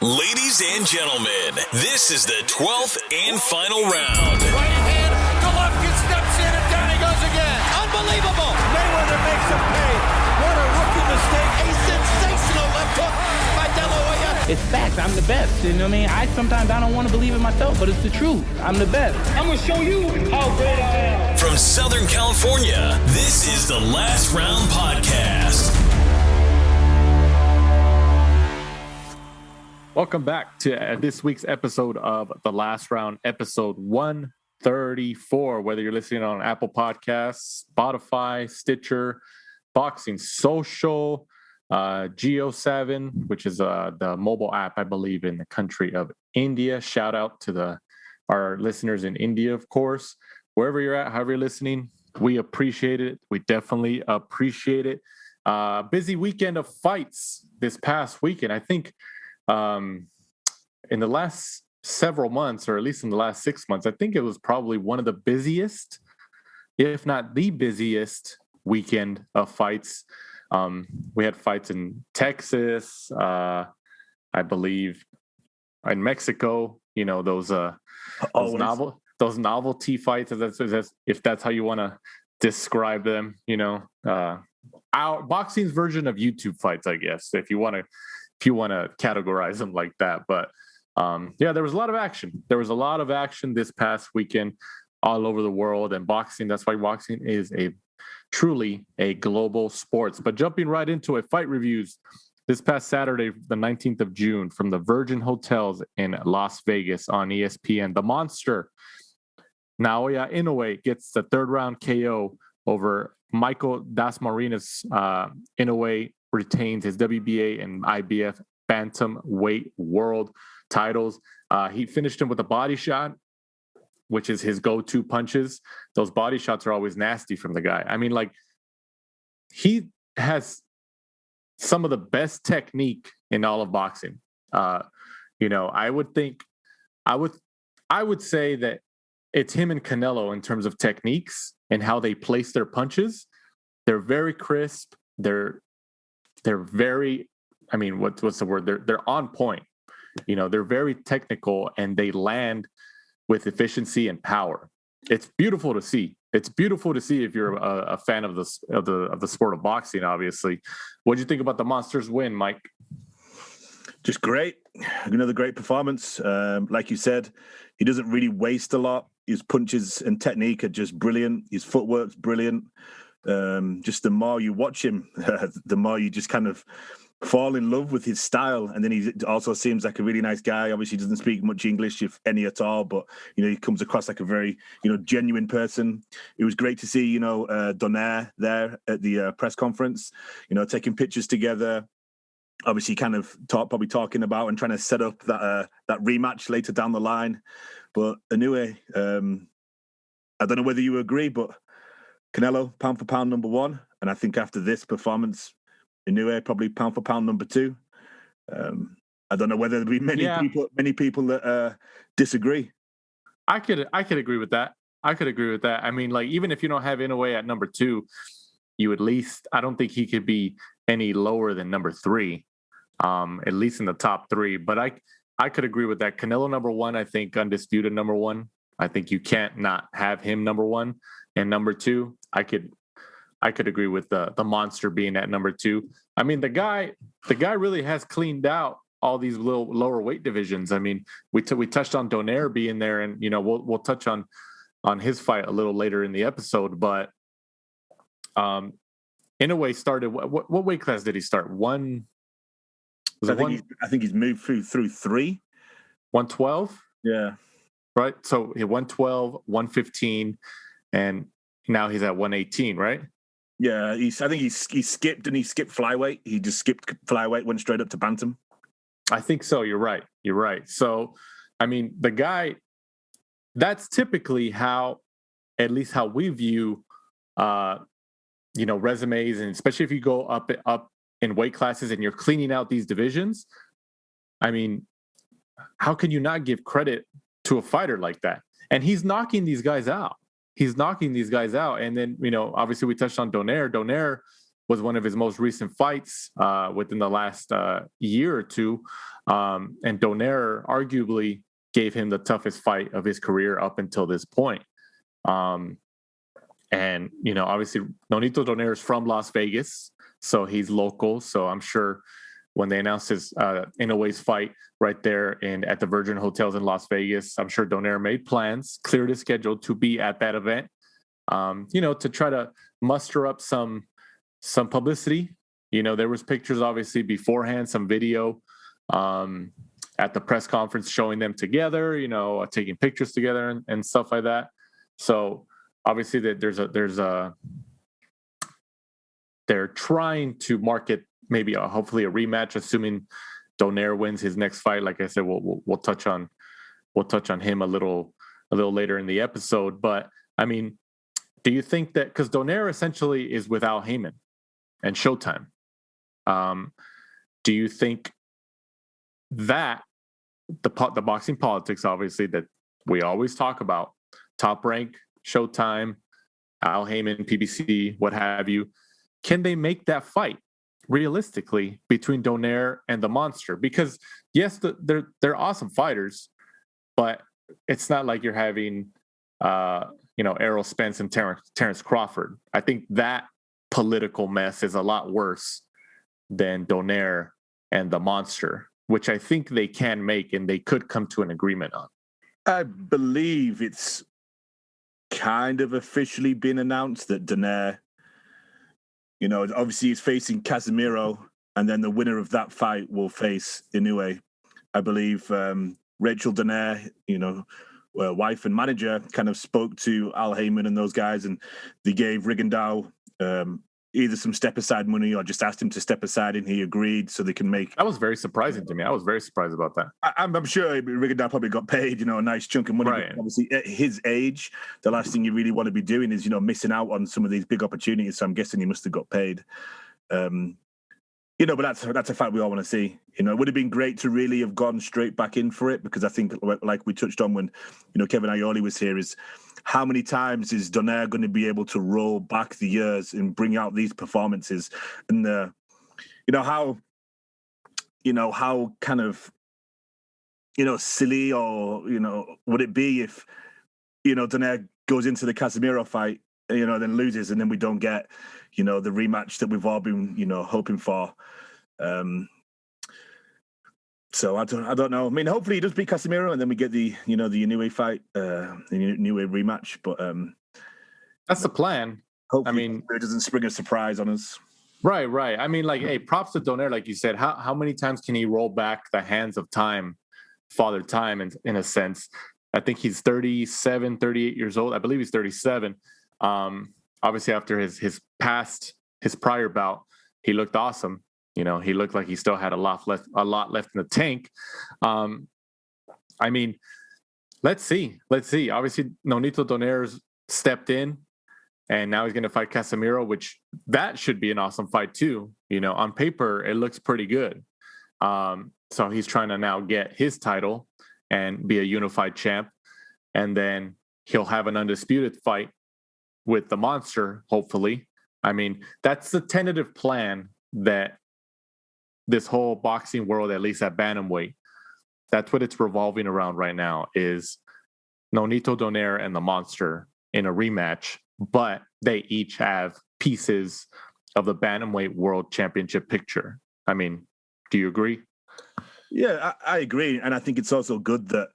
Ladies and gentlemen, this is the 12th and final round. Right hand, Golovkin steps in and down he goes again. Unbelievable. Mayweather makes him pay. What a rookie mistake. A sensational left hook by De La Hoya. It's facts. I'm the best. You know what I mean? Sometimes I don't want to believe it myself, but it's the truth. I'm the best. I'm going to show you how great I am. From Southern California, this is the Last Round Podcast. Welcome back to this week's episode of The Last Round, episode 134. Whether you're listening on Apple Podcasts, Spotify, Stitcher, Boxing Social, Geo7, which is the mobile app, I believe, in the country of India. Shout out to our listeners in India, of course. Wherever you're at, however you're listening, we appreciate it. We definitely appreciate it. Busy weekend of fights this past weekend. I think in the last several months, or at least in the last 6 months, I think it was probably one of the busiest, if not the busiest weekend of fights. We had fights in Texas, I believe in Mexico, you know, those novelty fights, if that's how you want to describe them, you know, our boxing's version of YouTube fights, I guess, if you want to categorize them like that. But yeah, there was a lot of action. There was a lot of action this past weekend all over the world, and boxing, that's why boxing is truly a global sports. But jumping right into it, fight reviews this past Saturday, the 19th of June, from the Virgin Hotels in Las Vegas on ESPN. The monster, Naoya Inoue, gets the third round KO over Inoue-Dasmarina's. Inoue retains his WBA and IBF bantamweight world titles. He finished him with a body shot, which is his go-to punches. Those body shots are always nasty from the guy. I mean, like, he has some of the best technique in all of boxing. You know, I would say that it's him and Canelo in terms of techniques and how they place their punches. They're very crisp. They're very, I mean, what's the word? They're on point. You know, they're very technical and they land with efficiency and power. It's beautiful to see. It's beautiful to see if you're a fan of the sport of boxing. Obviously, what do you think about the Monsters' win, Mike? Just great. Another great performance. Like you said, he doesn't really waste a lot. His punches and technique are just brilliant. His footwork's brilliant. Just the more you watch him, the more you just kind of fall in love with his style. And then he also seems like a really nice guy. Obviously, he doesn't speak much English, if any at all, but, you know, he comes across like a very, you know, genuine person. It was great to see, you know, Donaire there at the press conference, you know, taking pictures together. Obviously, kind of talking about and trying to set up that rematch later down the line. But Inoue, I don't know whether you agree, but Canelo, pound for pound, number one. And I think after this performance, Inoue probably pound for pound, number two. I don't know whether there'll be many people that disagree. I could agree with that. I mean, like, even if you don't have Inoue at number two, you at least, I don't think he could be any lower than number three, at least in the top three. But I could agree with that. Canelo number one, I think undisputed number one. I think you can't not have him number one. And number two, I could agree with the monster being at number two. I mean, the guy really has cleaned out all these little lower weight divisions. I mean, we touched on Donaire being there, and, you know, we'll touch on his fight a little later in the episode. But Inoue started, what weight class did he start? I think he's moved through three. 112? Yeah. Right. So he 112, 115, and now he's at 118, right? Yeah, I think he skipped flyweight. He just skipped flyweight, went straight up to bantam. I think so. You're right. So, I mean, the guy, that's typically how, at least how we view, you know, resumes, and especially if you go up in weight classes and you're cleaning out these divisions. I mean, how can you not give credit to a fighter like that? And he's knocking these guys out. And then, you know, obviously we touched on Donaire. Donaire was one of his most recent fights within the last year or two. And Donaire arguably gave him the toughest fight of his career up until this point. And, you know, obviously Nonito Donaire is from Las Vegas, so he's local. So I'm sure when they announced his Inoue's fight right there at the Virgin Hotels in Las Vegas, I'm sure Donaire made plans, cleared his schedule to be at that event, you know, to try to muster up some publicity. You know, there was pictures obviously beforehand, some video at the press conference showing them together, you know, taking pictures together and stuff like that. So obviously that they're trying to market maybe hopefully a rematch, assuming Donaire wins his next fight. Like I said, we'll touch on him a little later in the episode. But I mean, do you think that, because Donaire essentially is without Heyman and Showtime, do you think that the boxing politics, obviously, that we always talk about, Top Rank, Showtime, Al Heyman, PBC, what have you, can they make that fight realistically between Donaire and the Monster? Because yes, they're awesome fighters, but it's not like you're having you know, Errol Spence and Terrence Crawford. I think that political mess is a lot worse than Donaire and the Monster, which I think they can make and they could come to an agreement on. I believe it's kind of officially been announced that Donaire, you know, obviously he's facing Casemiro, and then the winner of that fight will face Inoue. I believe Rachel Donaire, you know, wife and manager, kind of spoke to Al Heyman and those guys, and they gave Rigondeaux either some step aside money or just asked him to step aside, and he agreed so they can make. That was very surprising to me. I was very surprised about that. I'm sure Rigondeaux probably got paid, you know, a nice chunk of money. Right. Obviously, at his age, the last thing you really want to be doing is, you know, missing out on some of these big opportunities. So I'm guessing he must have got paid. You know, but that's a fact we all want to see. You know, it would have been great to really have gone straight back in for it, because I think, like we touched on when, you know, Kevin Aioli was here, is how many times is Donaire going to be able to roll back the years and bring out these performances? And you know how kind of, you know, silly, or, you know, would it be if, you know, Donaire goes into the Casemiro fight, you know, then loses, and then we don't get, you know, the rematch that we've all been, you know, hoping for. So I don't know. I mean, hopefully he does beat Casemiro, and then we get the, you know, the Inoue fight, the Inoue rematch. But that's the plan. Hopefully, I mean, it doesn't spring a surprise on us. Right. I mean, like, hey, props to Donaire, like you said. How many times can he roll back the hands of time, Father Time, in a sense? I think he's 37, 38 years old. I believe he's 37. Obviously, after his prior bout, he looked awesome. You know, he looked like he still had a lot left in the tank. I mean, let's see. Obviously, Nonito Donaire's stepped in, and now he's going to fight Casemiro, which that should be an awesome fight too. You know, on paper, it looks pretty good. So he's trying to now get his title and be a unified champ, and then he'll have an undisputed fight with the Monster, hopefully. I mean, that's the tentative plan that this whole boxing world, at least at bantamweight, that's what it's revolving around right now, is Nonito Donaire and the Monster in a rematch, but they each have pieces of the bantamweight world championship picture. I mean, do you agree? Yeah, I agree. And I think it's also good that,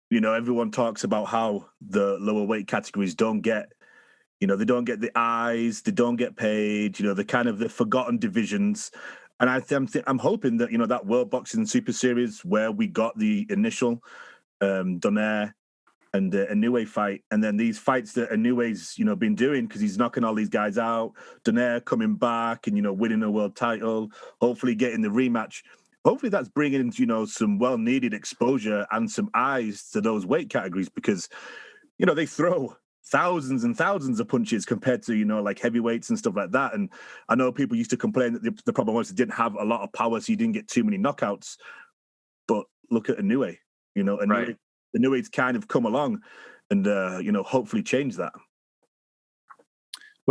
you know, everyone talks about how the lower weight categories don't get, you know, they don't get the eyes, they don't get paid, you know, the kind of the forgotten divisions. And I'm hoping that, you know, that World Boxing Super Series where we got the initial Donaire and Inoue fight, and then these fights that Inoue's, you know, been doing, because he's knocking all these guys out, Donaire coming back and, you know, winning a world title, hopefully getting the rematch. Hopefully that's bringing, you know, some well-needed exposure and some eyes to those weight categories, because, you know, they throw thousands and thousands of punches compared to, you know, like heavyweights and stuff like that. And I know people used to complain that the problem was they didn't have a lot of power, so you didn't get too many knockouts. But look at Inoue, you know, right. Inoue's kind of come along and, you know, hopefully change that.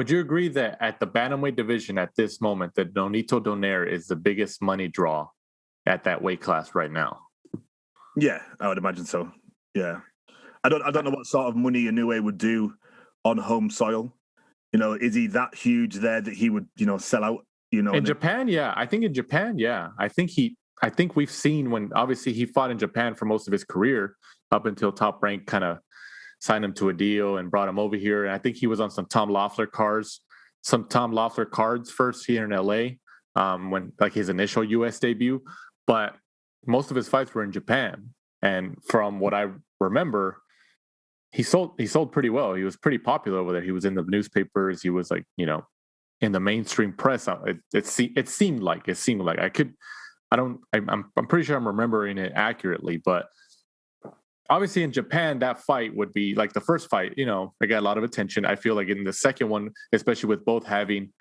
Would you agree that at the bantamweight division at this moment, that Nonito Donaire is the biggest money draw at that weight class right now? Yeah, I would imagine so. Yeah, I don't know what sort of money Inoue would do on home soil. Is he that huge there that he would sell out? In Japan, yeah. I think in Japan, yeah. I think we've seen when obviously he fought in Japan for most of his career up until Top Rank kind of signed him to a deal and brought him over here. And I think he was on some Tom Loeffler cards first here in LA when like his initial US debut. But most of his fights were in Japan. And from what I remember, he sold pretty well. He was pretty popular over there. He was in the newspapers. He was like, in the mainstream press. It seemed like I'm pretty sure I'm remembering it accurately, but obviously in Japan, that fight would be like the first fight, it got a lot of attention. I feel like in the second one, especially with both having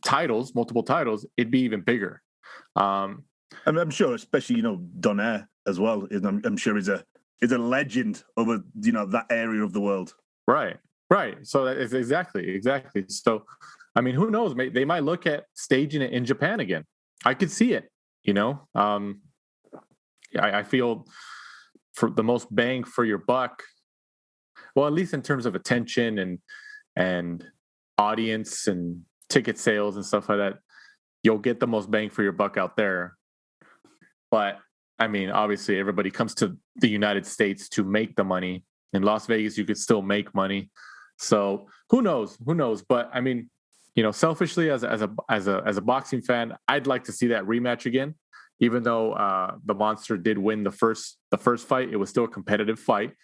multiple titles, it'd be even bigger. I'm sure, especially, Donaire as well. I'm sure is a legend over, that area of the world. Right. So that is exactly. So, I mean, who knows? They might look at staging it in Japan again. I could see it, I feel for the most bang for your buck, well, at least in terms of attention and audience and ticket sales and stuff like that, you'll get the most bang for your buck out there. But I mean, obviously everybody comes to the United States to make the money. In Las Vegas, you could still make money. So who knows? But I mean, selfishly as a boxing fan, I'd like to see that rematch again. Even though the Monster did win the first fight, it was still a competitive fight.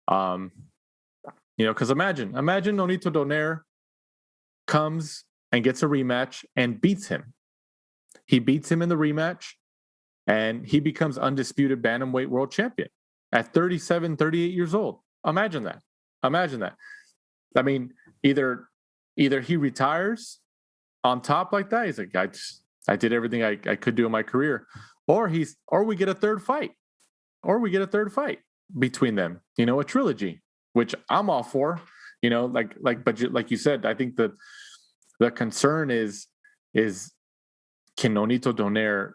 Because imagine Nonito Donaire comes and gets a rematch and beats him. He beats him in the rematch, and he becomes undisputed bantamweight world champion at 37, 38 years old. Imagine that. I mean, either he retires on top like that. He's like, I did everything I could do in my career, or we get a third fight between them. A trilogy, which I'm all for. But like you said, I think the concern is can Nonito Donaire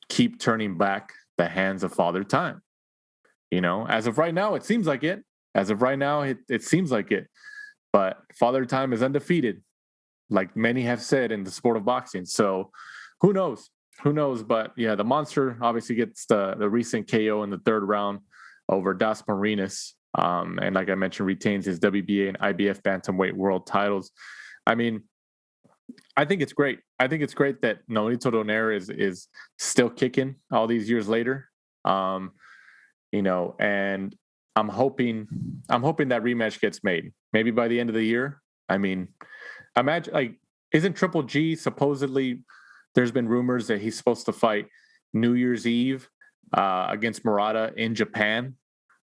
keep turning back the hands of Father Time? As of right now, it seems like it. It seems like it. But Father Time is undefeated, like many have said in the sport of boxing. So who knows? But yeah, the Monster obviously gets the recent KO in the third round over Dasmarinas. And like I mentioned, retains his WBA and IBF bantamweight world titles. I mean, I think it's great. that Nonito Donaire is still kicking all these years later. And I'm hoping that rematch gets made. Maybe by the end of the year. I mean, imagine isn't Triple G supposedly? There's been rumors that he's supposed to fight New Year's Eve against Murata in Japan.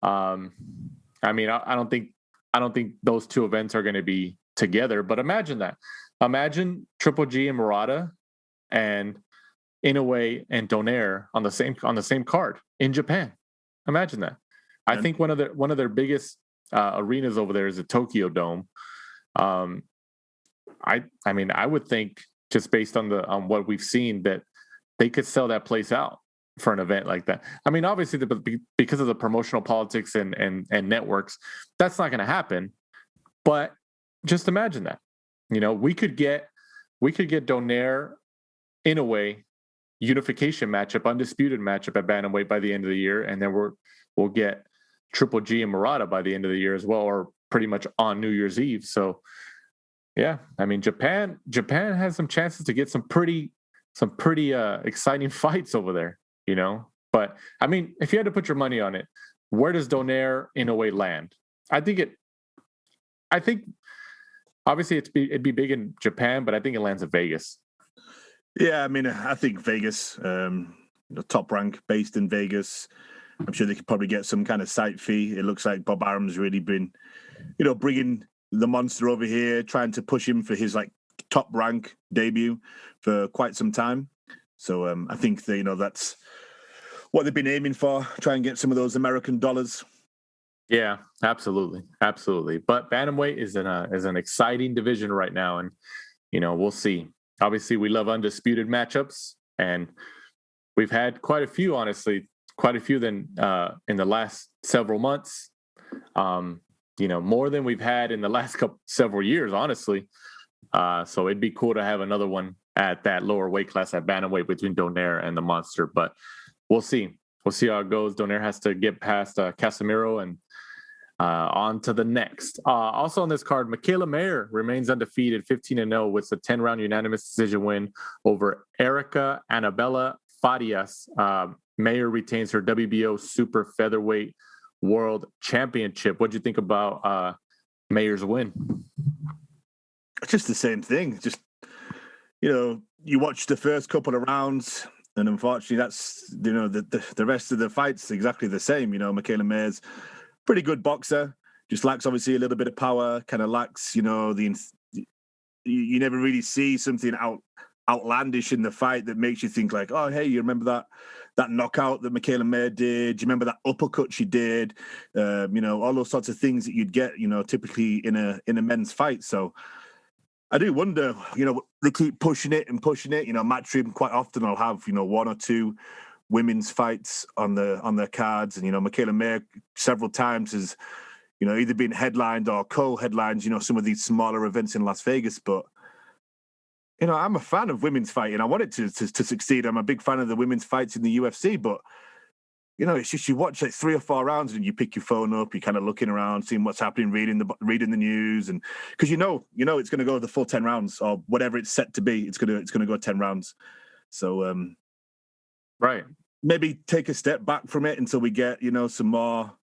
I mean, I don't think those two events are going to be together. But imagine that. Imagine Triple G and Murata and Inoue and Donaire on the same card in Japan. Imagine that. I think one of their biggest arenas over there is the Tokyo Dome. I mean, I would think just based on what we've seen that they could sell that place out for an event like that. I mean, obviously, because of the promotional politics and networks, that's not going to happen. But just imagine that. We could get Donaire Inoue unification matchup, undisputed matchup at bantamweight by the end of the year, and then we'll get Triple G and Murata by the end of the year as well, or pretty much on New Year's Eve. So, yeah, I mean, Japan has some chances to get some pretty exciting fights over there, But I mean, if you had to put your money on it, where does Donaire Inoue land? I think obviously it'd be big in Japan, but I think it lands at Vegas. Yeah, I mean, I think Vegas, Top Rank based in Vegas. I'm sure they could probably get some kind of site fee. It looks like Bob Arum's really been, bringing the Monster over here, trying to push him for his Top Rank debut for quite some time. So I think that's what they've been aiming for. Try and get some of those American dollars. Yeah, absolutely. But bantamweight is an exciting division right now, and we'll see. Obviously, we love undisputed matchups, and we've had quite a few. Honestly, quite a few in the last several months. More than we've had in the last several years, honestly. So it'd be cool to have another one at that lower weight class at bantamweight between Donaire and the Monster, but we'll see. We'll see how it goes. Donaire has to get past Casemiro and on to the next. Also on this card, Mikaela Mayer remains undefeated, 15-0 with a 10-round unanimous decision win over Erica Annabella Farias. Mayer retains her WBO super featherweight world championship. What do you think about Mayer's win? Just the same thing. Just, you watch the first couple of rounds, and unfortunately that's, the rest of the fight's exactly the same. Mikaela Mayer's pretty good boxer, just lacks obviously a little bit of power, kind of lacks, you never really see something outlandish in the fight that makes you think like, oh, hey, you remember that knockout that Mikaela Mayer did? Do you remember that uppercut she did? All those sorts of things that you'd get, typically in a men's fight. So I do wonder, they keep pushing it. Matchroom quite often will have, one or two women's fights on their cards, and Mikaela Mayer several times has, either been headlined or co-headlined, some of these smaller events in Las Vegas. But I'm a fan of women's fighting. I want it to succeed. I'm a big fan of the women's fights in the UFC, but it's just you watch like 3 or 4 rounds and you pick your phone up, you're kind of looking around, seeing what's happening, reading the news, and because it's going to go the full 10 rounds or whatever it's set to be. It's going to go 10 rounds. So right, maybe take a step back from it until we get some more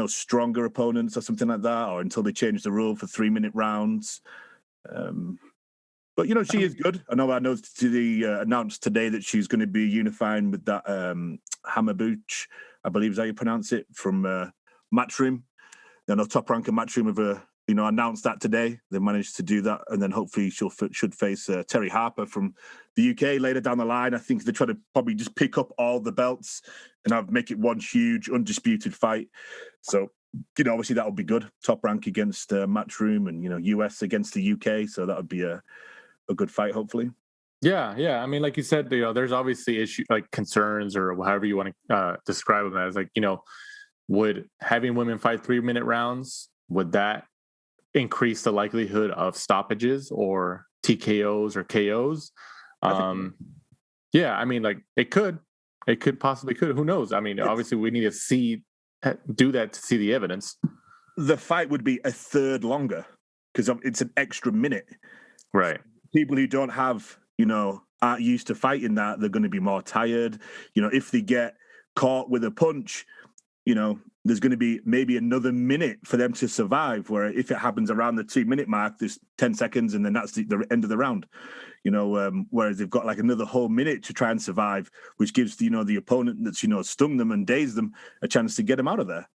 stronger opponents or something like that, or until they change the rule for 3-minute rounds. But she is good. I know announced today that she's going to be unifying with that Hammerbuch, I believe is how you pronounce it, from Matchroom. Top Rank and Matchroom have announced that today. They managed to do that, and then hopefully should face Terry Harper from the UK later down the line. I think they try to probably just pick up all the belts and make it one huge undisputed fight. So obviously that would be good. Top Rank against Matchroom, and US against the UK. So that would be a good fight, hopefully. Yeah. I mean, like you said, there's obviously issues like concerns or however you want to describe them as. Like, would having women fight 3-minute rounds, would that increase the likelihood of stoppages or TKOs or KOs? Yeah, I mean, like it could possibly. Who knows? I mean, obviously we need to do that to see the evidence. The fight would be a third longer because it's an extra minute. Right. People who don't have, aren't used to fighting that, they're going to be more tired. If they get caught with a punch, there's going to be maybe another minute for them to survive, where if it happens around the 2-minute mark, there's 10 seconds and then that's the end of the round. Whereas they've got like another whole minute to try and survive, which gives, the opponent that's, stung them and dazed them a chance to get them out of there.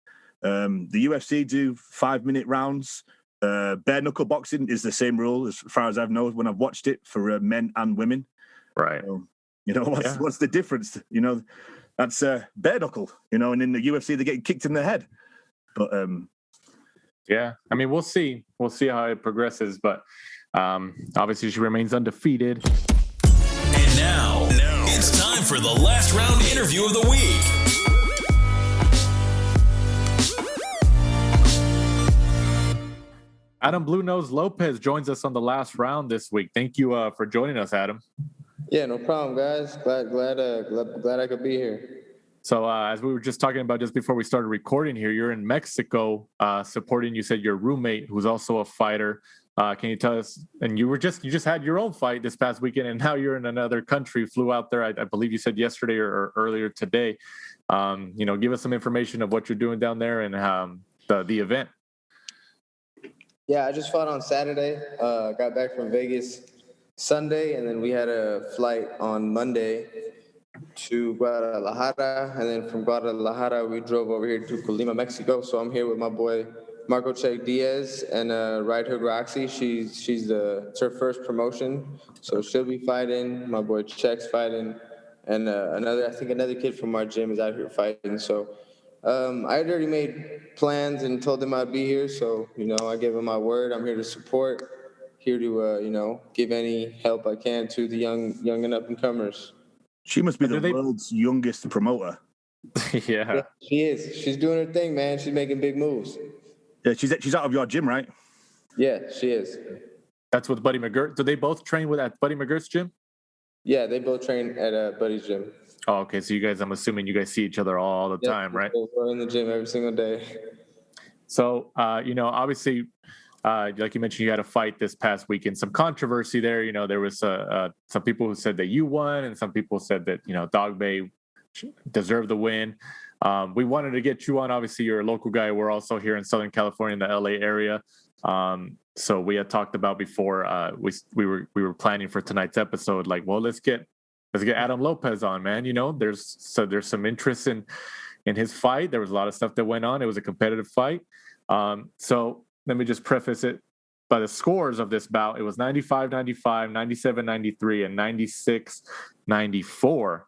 The UFC do 5-minute rounds. Bare knuckle boxing is the same rule as far as I've known when I've watched it for men and women. Right. What's the difference? That's bare knuckle, and in the UFC they're getting kicked in the head. But yeah, I mean, we'll see how it progresses, but obviously she remains undefeated. And now it's time for the last round interview of the week. Adam BluNose Lopez joins us on the last round this week. Thank you for joining us, Adam. Yeah, no problem, guys. Glad I could be here. So as we were just talking about just before we started recording here, you're in Mexico supporting, you said, your roommate who's also a fighter. Can you tell us, and you just had your own fight this past weekend, and now you're in another country, flew out there, I believe you said yesterday or earlier today. Give us some information of what you're doing down there and the event. Yeah, I just fought on Saturday. Got back from Vegas Sunday, and then we had a flight on Monday to Guadalajara, and then from Guadalajara we drove over here to Colima, Mexico. So I'm here with my boy Marco Check Diaz and Right Hook Roxy. It's her first promotion, so she'll be fighting. My boy Check's fighting, and another kid from our gym is out here fighting. So I had already made plans and told them I'd be here. So, I gave them my word. I'm here to support, here to, give any help I can to the young and up-and-comers. She must be the world's youngest promoter. Yeah, she is. She's doing her thing, man. She's making big moves. Yeah, she's out of your gym, right? Yeah, she is. that's with Buddy McGirt. Do they both train at Buddy McGirt's gym? Yeah, they both train at Buddy's gym. Oh, okay. So I'm assuming you guys see each other all the time, right? We're in the gym every single day. So, obviously, like you mentioned, you had a fight this past weekend. Some controversy there. There was some people who said that you won, and some people said that Dogboe deserved the win. We wanted to get you on. Obviously, you're a local guy. We're also here in Southern California, in the LA area. So we had talked about before. We were planning for tonight's episode. Like, well, let's get Adam Lopez on, man. There's some interest in his fight. There was a lot of stuff that went on. It was a competitive fight. So let me just preface it by the scores of this bout. It was 95-95, 97-93, and 96-94.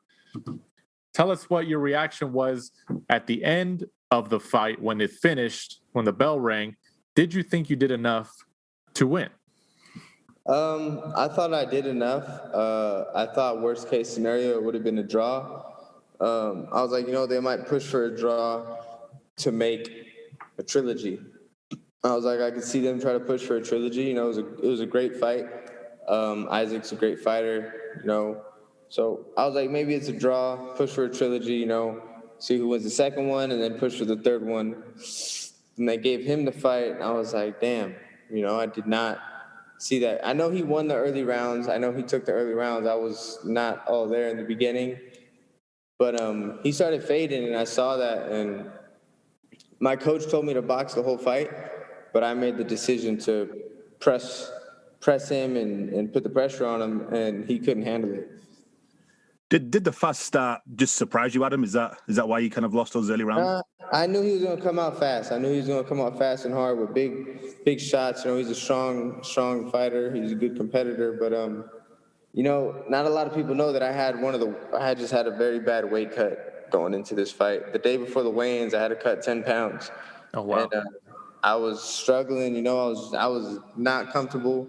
Tell us what your reaction was at the end of the fight when it finished, when the bell rang. Did you think you did enough to win? I thought I did enough. I thought worst case scenario it would have been a draw. I was like, they might push for a draw to make a trilogy. I was like, I could see them try to push for a trilogy. It was a great fight. Isaac's a great fighter. So I was like, maybe it's a draw, push for a trilogy. See who wins the second one, and then push for the third one. And they gave him the fight, and I was like, damn. I did not see that. I know he won the early rounds. I know he took the early rounds. I was not all there in the beginning. But he started fading, and I saw that. And my coach told me to box the whole fight, but I made the decision to press him and put the pressure on him, and he couldn't handle it. Did the fast start just surprise you, Adam? Is that why you kind of lost those early rounds? I knew he was going to come out fast. I knew he was going to come out fast and hard with big shots. He's a strong fighter. He's a good competitor. But not a lot of people know that I had just had a very bad weight cut going into this fight. The day before the weigh-ins, I had to cut 10 pounds. Oh wow! And, I was struggling. I was not comfortable.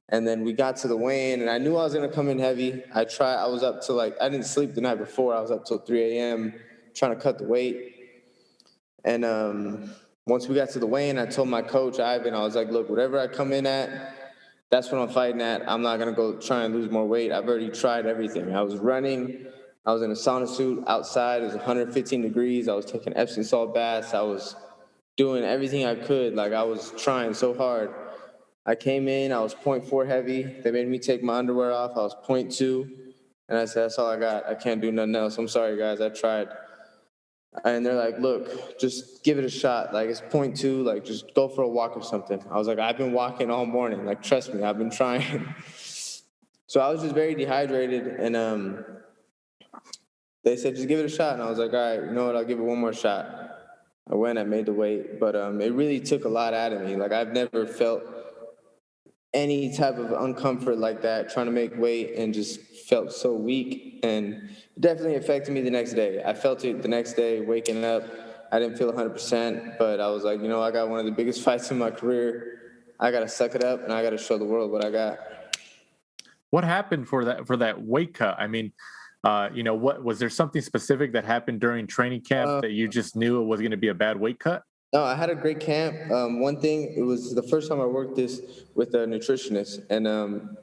And then we got to the weigh-in, and I knew I was going to come in heavy. I was up to I didn't sleep the night before. I was up till 3 a.m. trying to cut the weight. And once we got to the weigh-in, I told my coach, Ivan, I was like, look, whatever I come in at, that's what I'm fighting at. I'm not going to go try and lose more weight. I've already tried everything. I was running. I was in a sauna suit outside. It was 115 degrees. I was taking Epsom salt baths. I was doing everything I could. I was trying so hard. I came in, I was 0.4 heavy. They made me take my underwear off. I was 0.2. And I said, that's all I got. I can't do nothing else. I'm sorry, guys. I tried. And they're like, look, just give it a shot. It's 0.2. Just go for a walk or something. I was like, I've been walking all morning. Trust me, I've been trying. So I was just very dehydrated. And they said, just give it a shot. And I was like, all right, you know what? I'll give it one more shot. I went, I made the weight. But it really took a lot out of me. I've never felt any type of uncomfort like that, trying to make weight, and just felt so weak. And it definitely affected me the next day. I felt it the next day, waking up. I didn't feel 100%, but I was like, I got one of the biggest fights in my career. I got to suck it up, and I got to show the world what I got. What happened for that weight cut? I mean, what was there something specific that happened during training camp that you just knew it was going to be a bad weight cut? No, I had a great camp. One thing, it was the first time I worked this with a nutritionist, and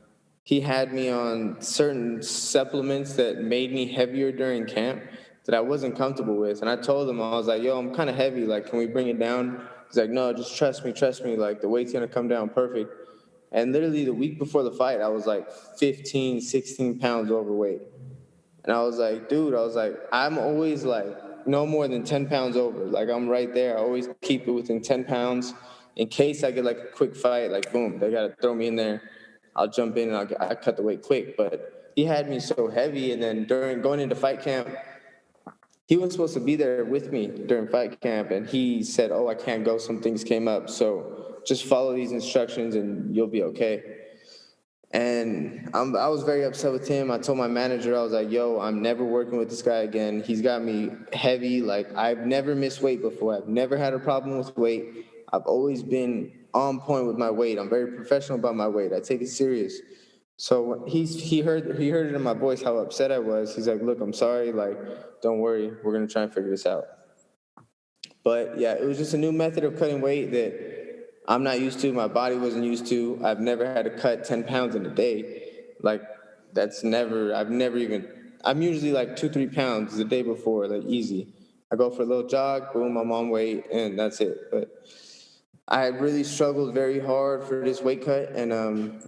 he had me on certain supplements that made me heavier during camp that I wasn't comfortable with. And I told him, I was like, yo, I'm kind of heavy. Can we bring it down? He's like, no, just trust me. The weight's going to come down perfect. And literally the week before the fight, I was 15, 16 pounds overweight. And I was like, dude, I'm always no more than 10 pounds over. I'm right there. I always keep it within 10 pounds in case I get a quick fight. Boom, they got to throw me in there. I'll jump in and I cut the weight quick. But he had me so heavy. And then going into fight camp, he was supposed to be there with me during fight camp. And he said, oh, I can't go. Some things came up. So just follow these instructions and you'll be okay. And I was very upset with him. I told my manager, I was like, yo, I'm never working with this guy again. He's got me heavy. Like, I've never missed weight before. I've never had a problem with weight. I've always been on point with my weight. I'm very professional about my weight. I take it serious. So he heard it in my voice how upset I was. He's like, look, I'm sorry. Like, don't worry. We're going to try and figure this out. But, yeah, it was just a new method of cutting weight that I'm not used to. My body wasn't used to. I've never had to cut 10 pounds in a day. Like, I'm usually like 2-3 pounds the day before, like easy. I go for a little jog, boom, I'm on weight, and that's it. But I really struggled very hard for this weight cut, and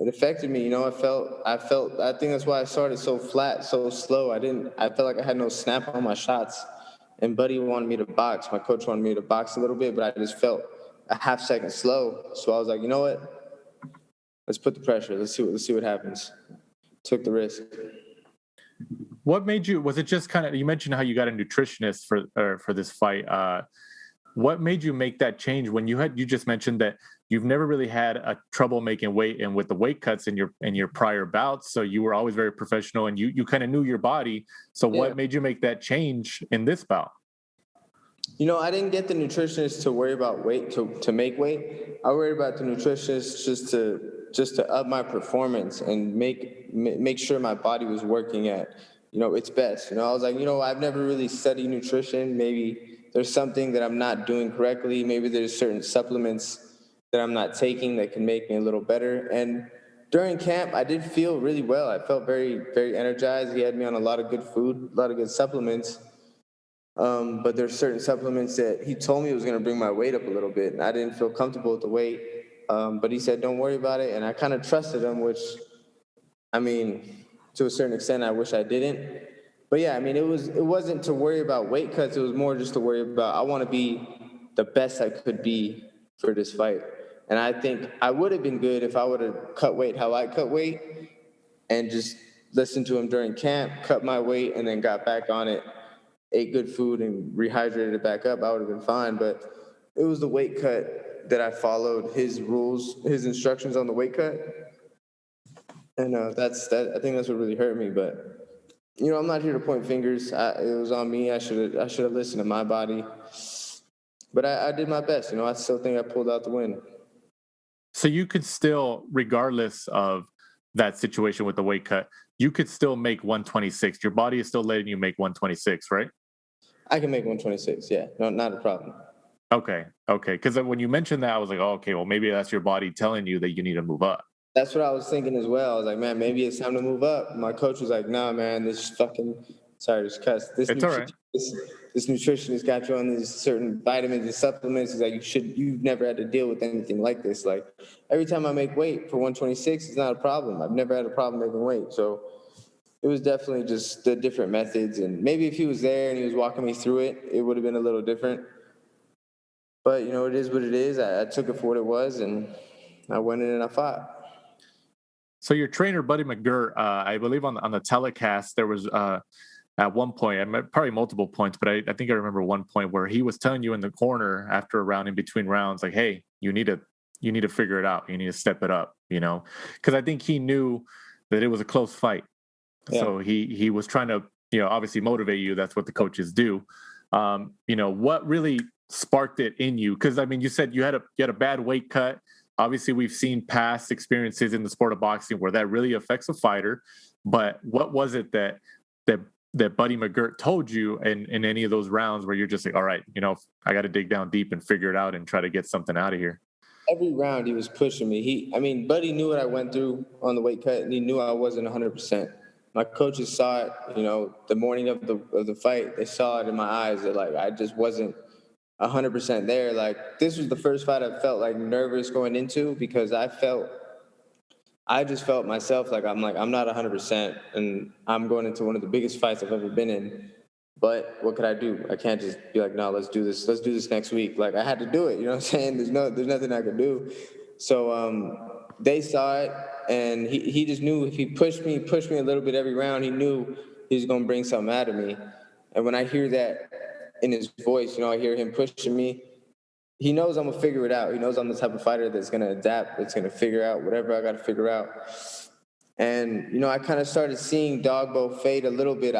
it affected me. I think that's why I started so flat, so slow. I felt like I had no snap on my shots, and Buddy wanted me to box. My coach wanted me to box a little bit, but I just felt a half second slow. So I was like, you know what? Let's put the pressure. Let's see what happens. Took the risk. What made you, was it just kind of, you mentioned how you got a nutritionist for this fight. What made you make that change when you just mentioned that you've never really had a trouble making weight and with the weight cuts in your prior bouts. So you were always very professional and you kind of knew your body. So what made you make that change in this bout? I didn't get the nutritionist to worry about weight, to make weight. I worried about the nutritionist just to up my performance and make sure my body was working at, its best. I was like, I've never really studied nutrition. Maybe there's something that I'm not doing correctly. Maybe there's certain supplements that I'm not taking that can make me a little better. And during camp, I did feel really well. I felt very, very energized. He had me on a lot of good food, a lot of good supplements. But there's certain supplements that he told me was going to bring my weight up a little bit, and I didn't feel comfortable with the weight. But he said, don't worry about it, and I kind of trusted him, which, to a certain extent, I wish I didn't. But yeah, it wasn't to worry about weight cuts. It was more just to worry about, I want to be the best I could be for this fight. And I think I would have been good if I would have cut weight how I cut weight and just listened to him during camp, cut my weight, and then got back on it. Ate good food and rehydrated it back up, I would have been fine. But it was the weight cut that I followed his rules, his instructions on the weight cut. And I think that's what really hurt me. But, I'm not here to point fingers. It was on me. I should have listened to my body. But I did my best. I still think I pulled out the win. So you could still, regardless of that situation with the weight cut, you could still make 126. Your body is still letting you make 126, right? I can make 126, yeah. No, not a problem. Okay. Because when you mentioned that, I was like, oh, okay, well, maybe that's your body telling you that you need to move up. That's what I was thinking as well. I was like, man, maybe it's time to move up. My coach was like, nah, man, this cuss. This nutritionist got you on these certain vitamins and supplements. He's like, you've never had to deal with anything like this. Like, every time I make weight for 126, it's not a problem. I've never had a problem making weight. So it was definitely just the different methods. And maybe if he was there and he was walking me through it, it would have been a little different. But, it is what it is. I took it for what it was, and I went in and I fought. So your trainer, Buddy McGirt, I believe on the telecast, there was at one point, probably multiple points, but I think I remember one point where he was telling you in the corner after a round, in between rounds, like, hey, you need to figure it out. You need to step it up, because I think he knew that it was a close fight. Yeah. So he was trying to, obviously motivate you. That's what the coaches do. What really sparked it in you? Because, you said you had a bad weight cut. Obviously, we've seen past experiences in the sport of boxing where that really affects a fighter. But what was it that Buddy McGirt told you in any of those rounds where you're just like, all right, I got to dig down deep and figure it out and try to get something out of here? Every round he was pushing me. Buddy knew what I went through on the weight cut, and he knew I wasn't 100%. My coaches saw it, the morning of the fight. They saw it in my eyes that, I just wasn't 100% there. This was the first fight I felt nervous going into, because I just felt myself I'm not 100%, and I'm going into one of the biggest fights I've ever been in. But what could I do? I can't just be like, no, let's do this. Let's do this next week. I had to do it. You know what I'm saying? There's nothing I could do. So they saw it, and he just knew if he pushed me a little bit every round, he knew he was going to bring something out of me. And when I hear that in his voice, I hear him pushing me, he knows I'm going to figure it out. He knows I'm the type of fighter that's going to adapt, that's going to figure out whatever I got to figure out. And, I kind of started seeing Dogboe fade a little bit.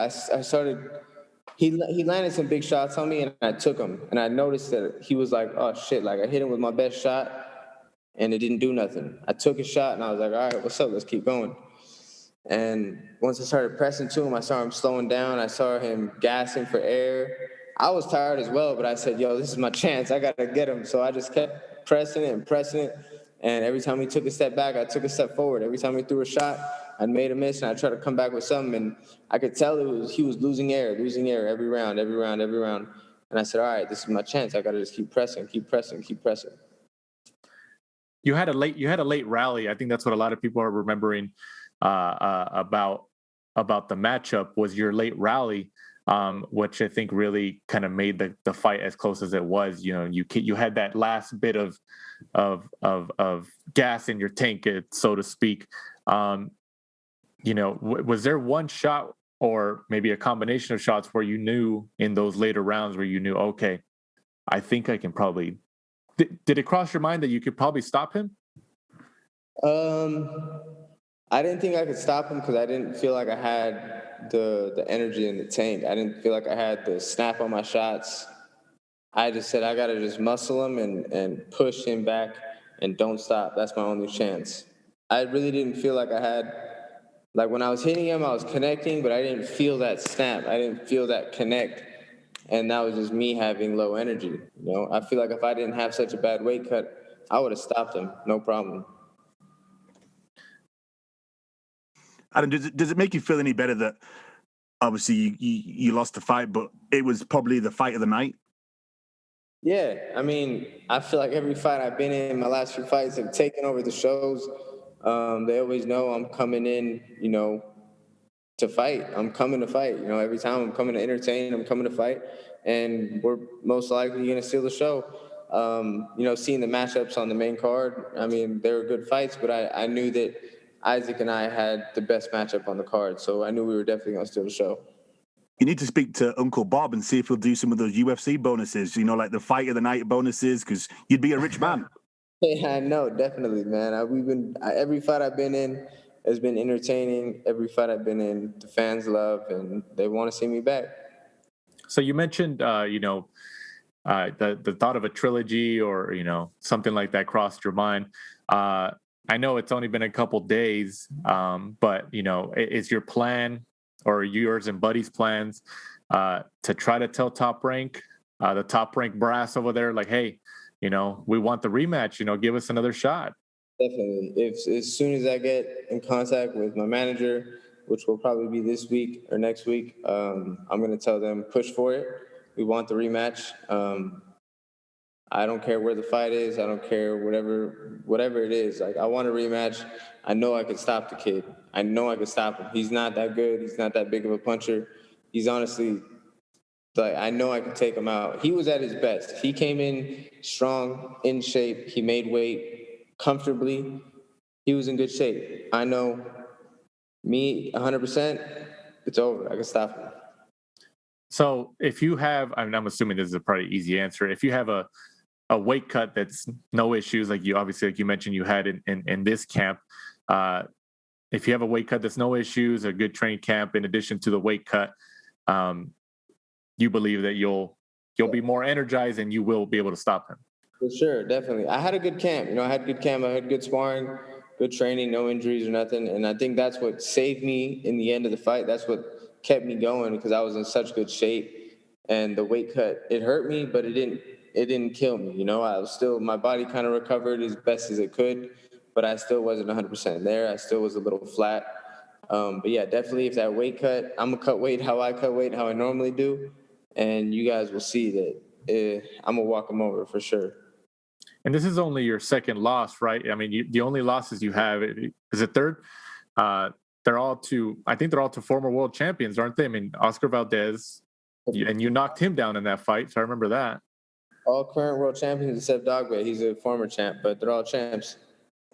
He landed some big shots on me, and I took them. And I noticed that he was like, oh, shit, like I hit him with my best shot, and it didn't do nothing. I took a shot, and I was like, all right, what's up? Let's keep going. And once I started pressing to him, I saw him slowing down. I saw him gassing for air. I was tired as well, but I said, yo, this is my chance. I got to get him. So I just kept pressing it. And every time he took a step back, I took a step forward. Every time he threw a shot, I made a miss, and I tried to come back with something. And I could tell he was losing air every round. And I said, all right, this is my chance. I got to just keep pressing. You had a late rally. I think that's what a lot of people are remembering about the matchup was your late rally, which I think really kind of made the fight as close as it was. You had that last bit of gas in your tank, so to speak. Was there one shot or maybe a combination of shots where you knew in those later rounds where you knew, okay, I think I can probably. Did it cross your mind that you could probably stop him? I didn't think I could stop him because I didn't feel like I had the energy in the tank. I didn't feel like I had the snap on my shots. I just said I got to just muscle him and push him back and don't stop. That's my only chance. I really didn't feel like I had, like when I was hitting him, I was connecting, but I didn't feel that snap. I didn't feel that connect. And that was just me having low energy. I feel like if I didn't have such a bad weight cut, I would have stopped him, no problem. Adam, does it make you feel any better that obviously you lost the fight, but it was probably the fight of the night? Yeah, I mean, I feel like every fight I've been in, my last few fights have taken over the shows. They always know I'm coming in, to fight. I'm coming to fight. Every time I'm coming to entertain, I'm coming to fight. And we're most likely going to steal the show. Seeing the matchups on the main card, I mean, they were good fights, but I knew that Isaac and I had the best matchup on the card. So I knew we were definitely going to steal the show. You need to speak to Uncle Bob and see if he'll do some of those UFC bonuses, like the fight of the night bonuses, because you'd be a rich man. Yeah, I know, definitely, man. Every fight I've been in has been entertaining. Every fight I've been in, the fans love, and they want to see me back. So you mentioned, the thought of a trilogy or, something like that crossed your mind. I know it's only been a couple days, but, is your plan or yours and Buddy's plans to try to tell Top Rank, the Top Rank brass over there, like, hey, we want the rematch, give us another shot? Definitely. As soon as I get in contact with my manager, which will probably be this week or next week, I'm going to tell them, push for it. We want the rematch. I don't care where the fight is. I don't care whatever it is. Like, I want a rematch. I know I can stop the kid. I know I can stop him. He's not that good. He's not that big of a puncher. He's honestly, I know I can take him out. He was at his best. He came in strong, in shape. He made weight comfortably. He was in good shape. I know me 100%, it's over. I can stop him. So if you have, I'm assuming this is a pretty easy answer. If you have a weight cut that's no issues, like you mentioned you had in this camp, if you have a weight cut that's no issues, a good training camp in addition to the weight cut, you believe that you'll be more energized and you will be able to stop him. For sure, definitely. I had a good camp. I had good sparring, good training, no injuries or nothing. And I think that's what saved me in the end of the fight. That's what kept me going because I was in such good shape. And the weight cut, it hurt me, but it didn't kill me. I was still, my body kind of recovered as best as it could, but I still wasn't 100% there. I still was a little flat. But yeah, definitely if that weight cut, I'm going to cut weight how I cut weight, how I normally do. And you guys will see that I'm going to walk them over for sure. And this is only your second loss, right? I mean, the only losses you have, is it third? They're all to former world champions, aren't they? I mean, Oscar Valdez, and you knocked him down in that fight, so I remember that. All current world champions except Dogboe. He's a former champ, but they're all champs.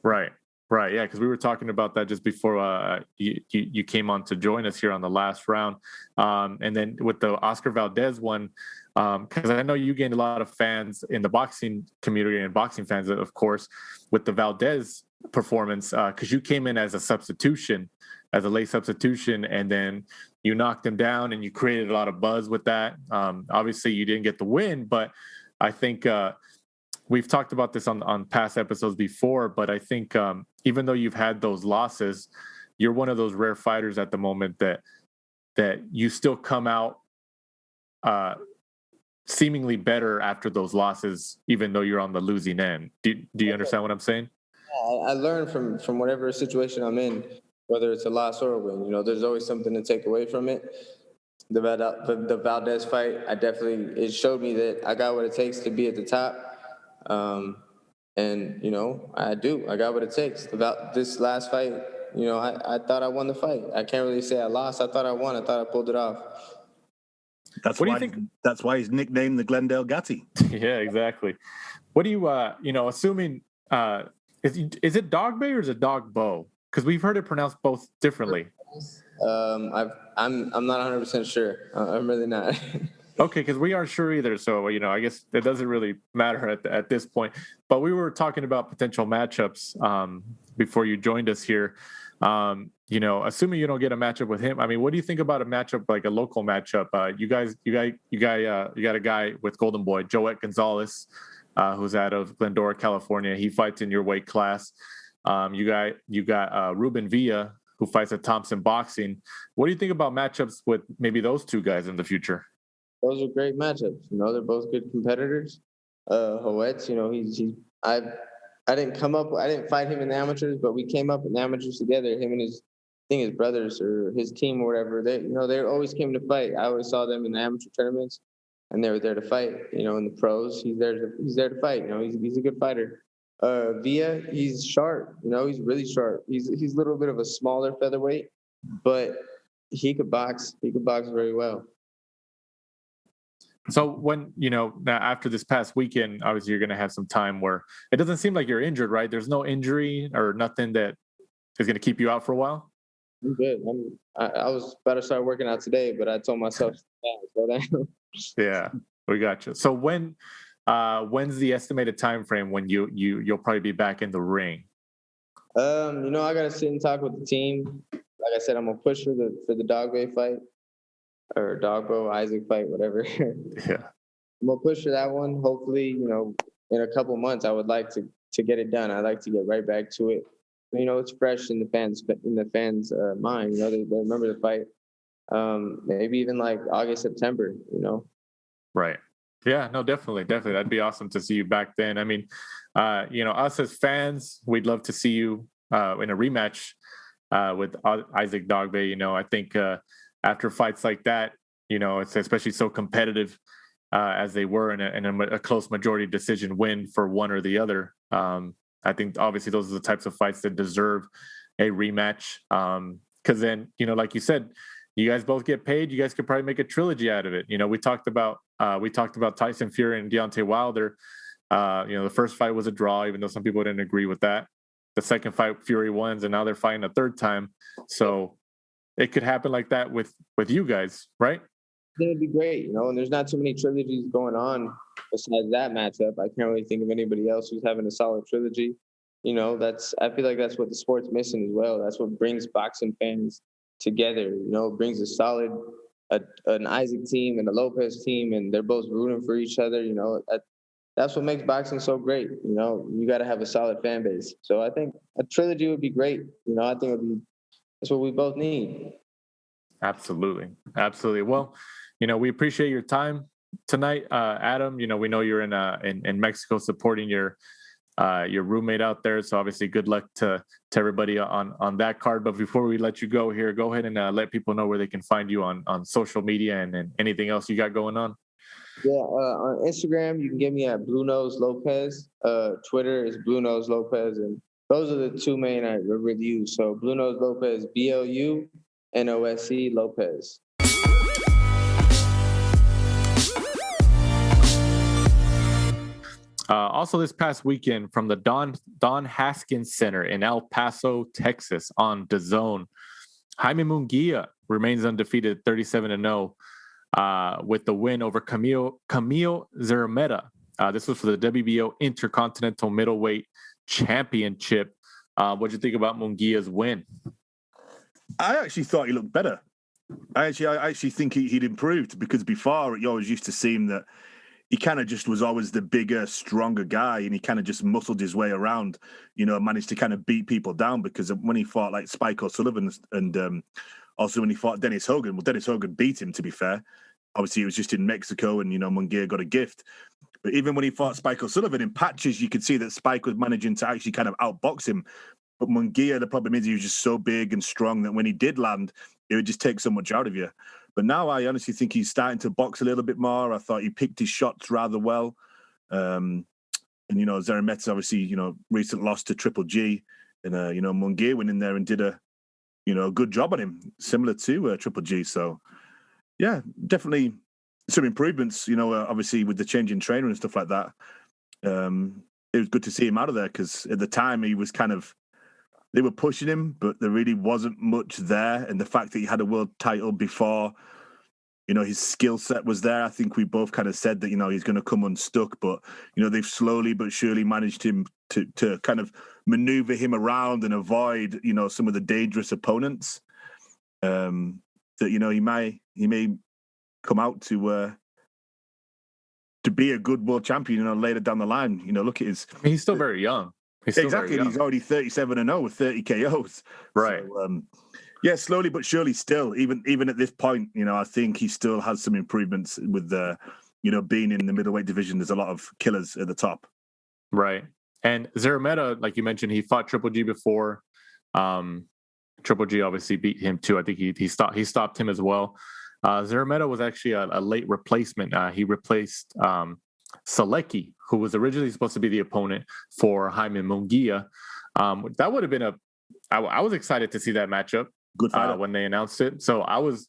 Right. Right, yeah, because we were talking about that just before you came on to join us here on the last round. And then with the Oscar Valdez one, because I know you gained a lot of fans in the boxing community and boxing fans, of course, with the Valdez performance, because you came in as a substitution, as a late substitution, and then you knocked him down and you created a lot of buzz with that. Obviously, you didn't get the win, but I think we've talked about this on past episodes before, but I think even though you've had those losses, you're one of those rare fighters at the moment that you still come out seemingly better after those losses, even though you're on the losing end. Do you understand what I'm saying? I learn from whatever situation I'm in, whether it's a loss or a win. There's always something to take away from it. The Valdez fight, it showed me that I got what it takes to be at the top. And I got what it takes. About this last fight, I thought I won the fight. I can't really say I lost. I thought I won. I thought I pulled it off. That's why he's nicknamed the Glendale Gatti. Yeah, exactly. What do you, assuming, is it Dogboe or is it Dogboe? Because we've heard it pronounced both differently. I'm not 100% sure. I'm really not. Okay, because we aren't sure either. So, I guess it doesn't really matter at this point. But we were talking about potential matchups before you joined us here. Assuming you don't get a matchup with him, I mean, what do you think about a matchup, like a local matchup? You got a guy with Golden Boy, Joet Gonzalez, who's out of Glendora, California. He fights in your weight class. You got Ruben Villa, who fights at Thompson Boxing. What do you think about matchups with maybe those two guys in the future? Those are great matchups. They're both good competitors. Hoetz, I didn't fight him in the amateurs, but we came up in the amateurs together. Him and his brothers or his team or whatever. They always came to fight. I always saw them in the amateur tournaments, and they were there to fight. In the pros, he's there to fight. He's a good fighter. Villa, he's sharp. He's really sharp. He's a little bit of a smaller featherweight, but he could box. He could box very well. So when, now after this past weekend, obviously you're going to have some time where it doesn't seem like you're injured, right? There's no injury or nothing that is going to keep you out for a while? I'm good. I was about to start working out today, but I told myself, yeah, we got you. So when's the estimated time frame when you'll probably be back in the ring? I got to sit and talk with the team. Like I said, I'm going to push for the Dogboe fight. Or Dogboe, Isaac fight, whatever. Yeah. I'm going to push for that one. Hopefully, in a couple months, I would like to get it done. I'd like to get right back to it. It's fresh in the fans' mind. They remember the fight. Maybe even like August, September, Right. Yeah, no, definitely. That'd be awesome to see you back then. I mean, us as fans, we'd love to see you in a rematch with Isaac Dogboe. I think after fights like that, it's especially so competitive as they were in a close majority decision win for one or the other. I think obviously those are the types of fights that deserve a rematch. Because then, like you said, you guys both get paid. You guys could probably make a trilogy out of it. We talked about Tyson Fury and Deontay Wilder. The first fight was a draw, even though some people didn't agree with that. The second fight, Fury wins, and now they're fighting a third time. So it could happen like that with you guys, right? It'd be great, and there's not too many trilogies going on besides that matchup. I can't really think of anybody else who's having a solid trilogy. I feel like that's what the sport's missing as well. That's what brings boxing fans together. It brings a solid, an Isaac team and a Lopez team, and they're both rooting for each other. That's what makes boxing so great. You got to have a solid fan base. So I think a trilogy would be great. I think that's what we both need. Absolutely. Well, we appreciate your time tonight, Adam. We know you're in Mexico supporting your roommate out there. So obviously, good luck to everybody on that card. But before we let you go here, go ahead and let people know where they can find you on social media and anything else you got going on. Yeah, on Instagram you can get me at BluNose Lopez. Twitter is BluNose Lopez, and those are the two main I really use. So BluNose Lopez, BLUNOSE Lopez. Also, this past weekend from the Don Haskins Center in El Paso, Texas, on DAZN, Jaime Munguia remains undefeated, 37-0, with the win over Munguia-Szeremeta. This was for the WBO Intercontinental Middleweight Championship. What do you think about Munguia's win? I actually thought he looked better. I actually think he'd improved, because before you always used to see him that he kind of just was always the bigger, stronger guy, and he kind of just muscled his way around, managed to kind of beat people down, because when he fought like Spike O'Sullivan and also when he fought Dennis Hogan, well, Dennis Hogan beat him, to be fair. Obviously, it was just in Mexico, and, Munguia got a gift. But even when he fought Spike O'Sullivan in patches, you could see that Spike was managing to actually kind of outbox him. But Munguia, the problem is he was just so big and strong that when he did land, it would just take so much out of you. But now I honestly think he's starting to box a little bit more. I thought he picked his shots rather well. And, Szeremeta, obviously, recent loss to Triple G. And, Munguia went in there and did a good job on him, similar to Triple G. So, yeah, definitely some improvements, obviously with the change in trainer and stuff like that. It was good to see him out of there, because at the time he was they were pushing him, but there really wasn't much there. And the fact that he had a world title before, his skill set was there. I think we both kind of said that, he's going to come unstuck, but, they've slowly but surely managed him to kind of maneuver him around and avoid, some of the dangerous opponents that, he may come out to be a good world champion, later down the line. Look at his... He's still very young. Exactly. He's already 37-0 with 30 KOs. Right. So, slowly but surely still, even at this point, I think he still has some improvements with being in the middleweight division. There's a lot of killers at the top. Right. And Szeremeta, like you mentioned, he fought Triple G before. Triple G obviously beat him too. I think he stopped him as well. Szeremeta was actually a late replacement. He replaced Selecki, who was originally supposed to be the opponent for Jaime Munguia. That would have been I was excited to see that matchup. Good fight when they announced it. So I was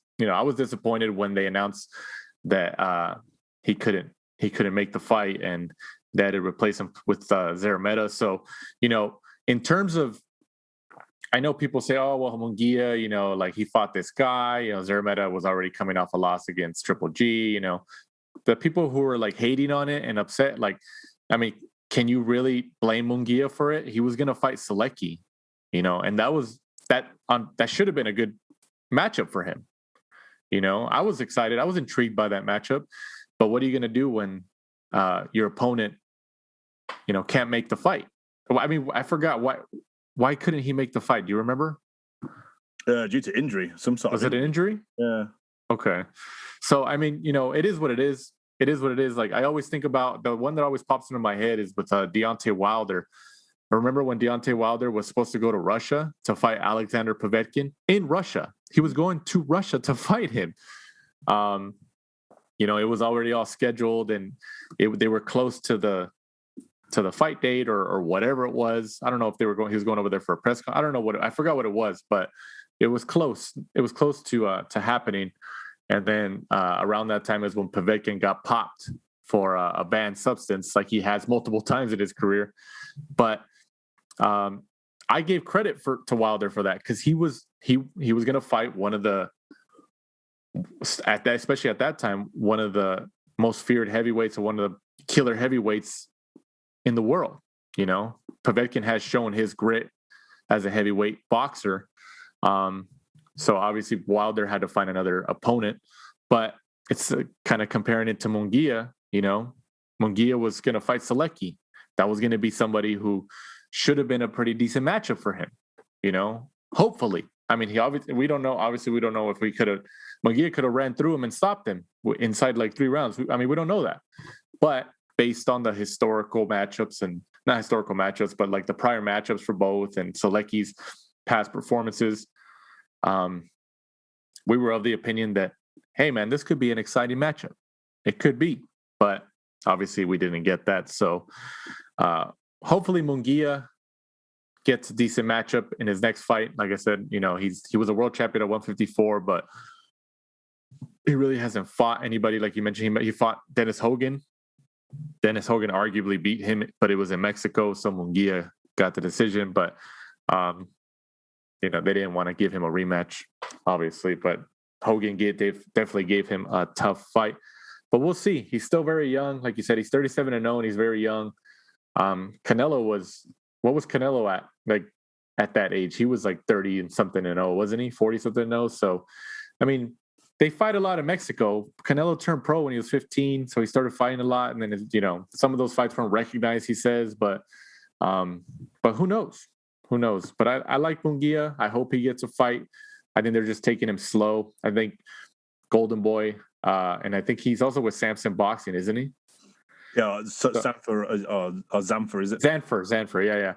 disappointed when they announced that he couldn't make the fight and that it replaced him with Szeremeta. So, in terms of, I know people say, oh, well, Munguia, like he fought this guy, Szeremeta was already coming off a loss against Triple G, the people who are like hating on it and upset, like, I mean, can you really blame Munguia for it? He was going to fight Selecki, and that should have been a good matchup for him. I was excited. I was intrigued by that matchup, but what are you going to do when your opponent, can't make the fight? I mean, I forgot why couldn't he make the fight? Do you remember? Due to injury, some sort. Was it an injury? Yeah. Okay. So, I mean, it is what it is. It is what it is. Like, I always think about the one that always pops into my head is with Deontay Wilder. I remember when Deontay Wilder was supposed to go to Russia to fight Alexander Povetkin in Russia. He was going to Russia to fight him. It was already all scheduled, and they were close to the fight date or whatever it was. I don't know if he was going over there for a press conference. I don't know I forgot what it was, but it was close. It was close to happening. And then around that time is when Povetkin got popped for a banned substance, like he has multiple times in his career. But I gave credit to Wilder for that, because he was going to fight one of the, especially at that time, one of the most feared heavyweights, or one of the killer heavyweights in the world. Povetkin has shown his grit as a heavyweight boxer. So obviously Wilder had to find another opponent, but it's kind of comparing it to Munguia. Munguia was going to fight Selecki. That was going to be somebody who should have been a pretty decent matchup for him. Hopefully. I mean, we don't know. Obviously, we don't know if Munguia could have ran through him and stopped him inside like 3 rounds. I mean, we don't know that, but based on the historical matchups, and not historical matchups, but like the prior matchups for both and Selecki's past performances, we were of the opinion that, hey, man, this could be an exciting matchup. It could be, but obviously we didn't get that. So hopefully Munguia gets a decent matchup in his next fight. Like I said, he was a world champion at 154, but he really hasn't fought anybody. Like you mentioned, he fought Dennis Hogan Dennis Hogan arguably beat him, but it was in Mexico, so Munguia got the decision. But they didn't want to give him a rematch, obviously. But Hogan definitely gave him a tough fight. But we'll see. He's still very young. Like you said, he's 37-0 and he's very young. Canelo what was Canelo at? Like at that age, he was like 30 and something and 0, wasn't he? 40 something and 0. So, I mean, they fight a lot in Mexico. Canelo turned pro when he was 15, so he started fighting a lot. And then, some of those fights weren't recognized, he says. But who knows? Who knows? But I like Munguia. I hope he gets a fight. I think they're just taking him slow. I think Golden Boy, and I think he's also with Samson Boxing, isn't he? Yeah, Zanfer or Zamfer, is it? Zanfer, yeah.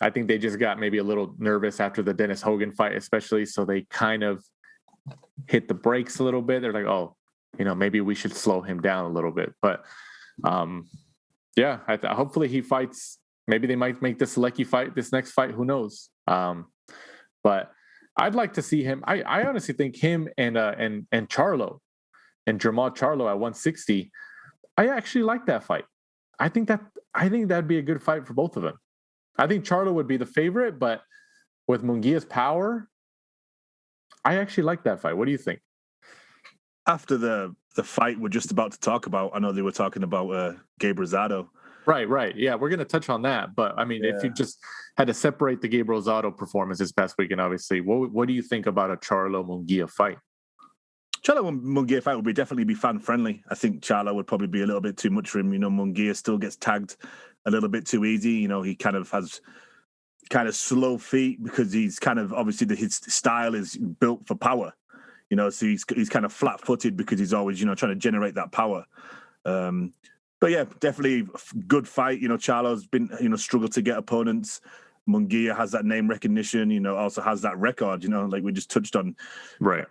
I think they just got maybe a little nervous after the Dennis Hogan fight, especially. So they kind of hit the brakes a little bit. They're like, maybe we should slow him down a little bit. But hopefully he fights. Maybe they might make this Selecki fight, this next fight. Who knows? But I'd like to see him. I honestly think him and Charlo and Jermall Charlo at 160. I actually like that fight. I think that'd be a good fight for both of them. I think Charlo would be the favorite, but with Munguia's power, I actually like that fight. What do you think? After the fight we're just about to talk about, I know they were talking about Gabe Rosado. Right. Yeah, we're going to touch on that. But, I mean, if you just had to separate the Gabe Rosado performance this past weekend, obviously, what do you think about a Charlo-Munguia fight? Charlo-Munguia fight would definitely be fan-friendly. I think Charlo would probably be a little bit too much for him. Munguia still gets tagged a little bit too easy. He kind of has slow feet because he's kind of, obviously, his style is built for power. So he's kind of flat-footed because he's always, trying to generate that power. But yeah, definitely good fight. Charlo's been, struggled to get opponents. Munguia has that name recognition, also has that record, like we just touched on. Right.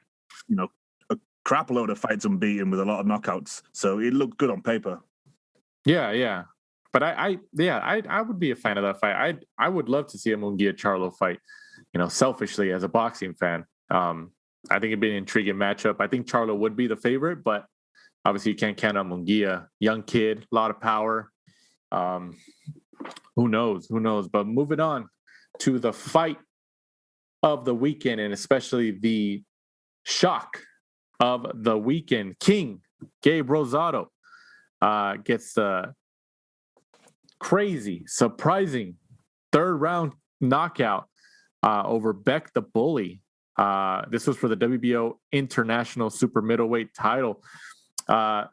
A crap load of fights unbeaten with a lot of knockouts. So it looked good on paper. Yeah. But I would be a fan of that fight. I would love to see a Munguia Charlo fight, selfishly as a boxing fan. I think it'd be an intriguing matchup. I think Charlo would be the favorite, but obviously, you can't count on Munguia. Young kid, a lot of power. Who knows? But moving on to the fight of the weekend, and especially the shock of the weekend. King Gabe Rosado gets the crazy, surprising third-round knockout over Bek the Bully. This was for the WBO International Super Middleweight title. The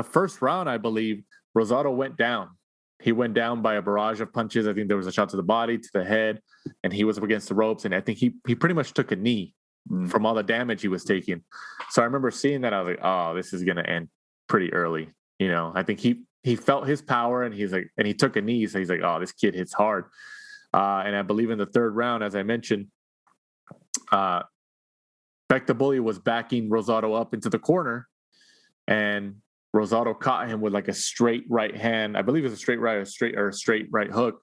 first round, I believe, Rosado went down. He went down by a barrage of punches. I think there was a shot to the body, to the head, and he was up against the ropes. And I think he pretty much took a knee from all the damage he was taking. So I remember seeing that. I was like, oh, this is going to end pretty early. I think he felt his power, and he took a knee. So he's like, oh, this kid hits hard. And I believe in the third round, as I mentioned, Bek the Bully was backing Rosado up into the corner. And Rosado caught him with like a straight right hand. I believe it was a straight right hook,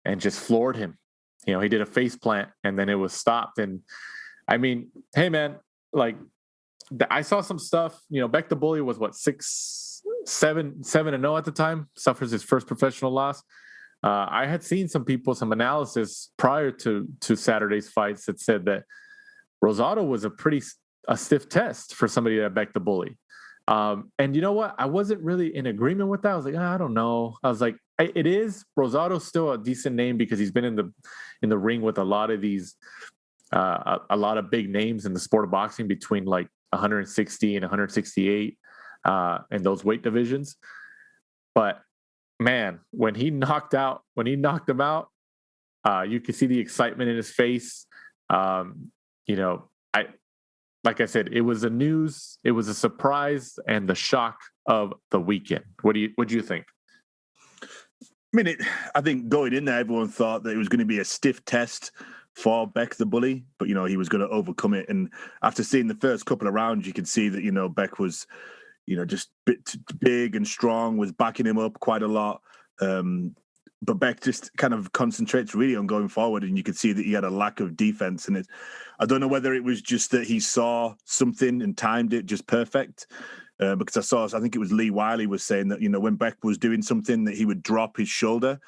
and just floored him. He did a face plant, and then it was stopped. And I mean, hey man, like I saw some stuff. Bek the Bully was 7-0 at the time. Suffers his first professional loss. I had seen some analysis prior to Saturday's fights that said that Rosado was a stiff test for somebody that Bek the Bully. And you know what? I wasn't really in agreement with that. I was like, I don't know. I was like, it is. Rosado's still a decent name because he's been in the ring with a lot of these, a lot of big names in the sport of boxing between like 160 and 168 in those weight divisions. But man, when he knocked him out, you could see the excitement in his face. Like I said, it was the news, it was a surprise, and the shock of the weekend. What do you think? I think going in there, everyone thought that it was going to be a stiff test for Bek the Bully, but he was going to overcome it. And after seeing the first couple of rounds, you could see that Bek was, just big and strong, was backing him up quite a lot. But Bek just kind of concentrates really on going forward, and you could see that he had a lack of defense. And I don't know whether it was just that he saw something and timed it just perfect. because I think it was Lee Wiley was saying that, when Beck was doing something that he would drop his shoulder.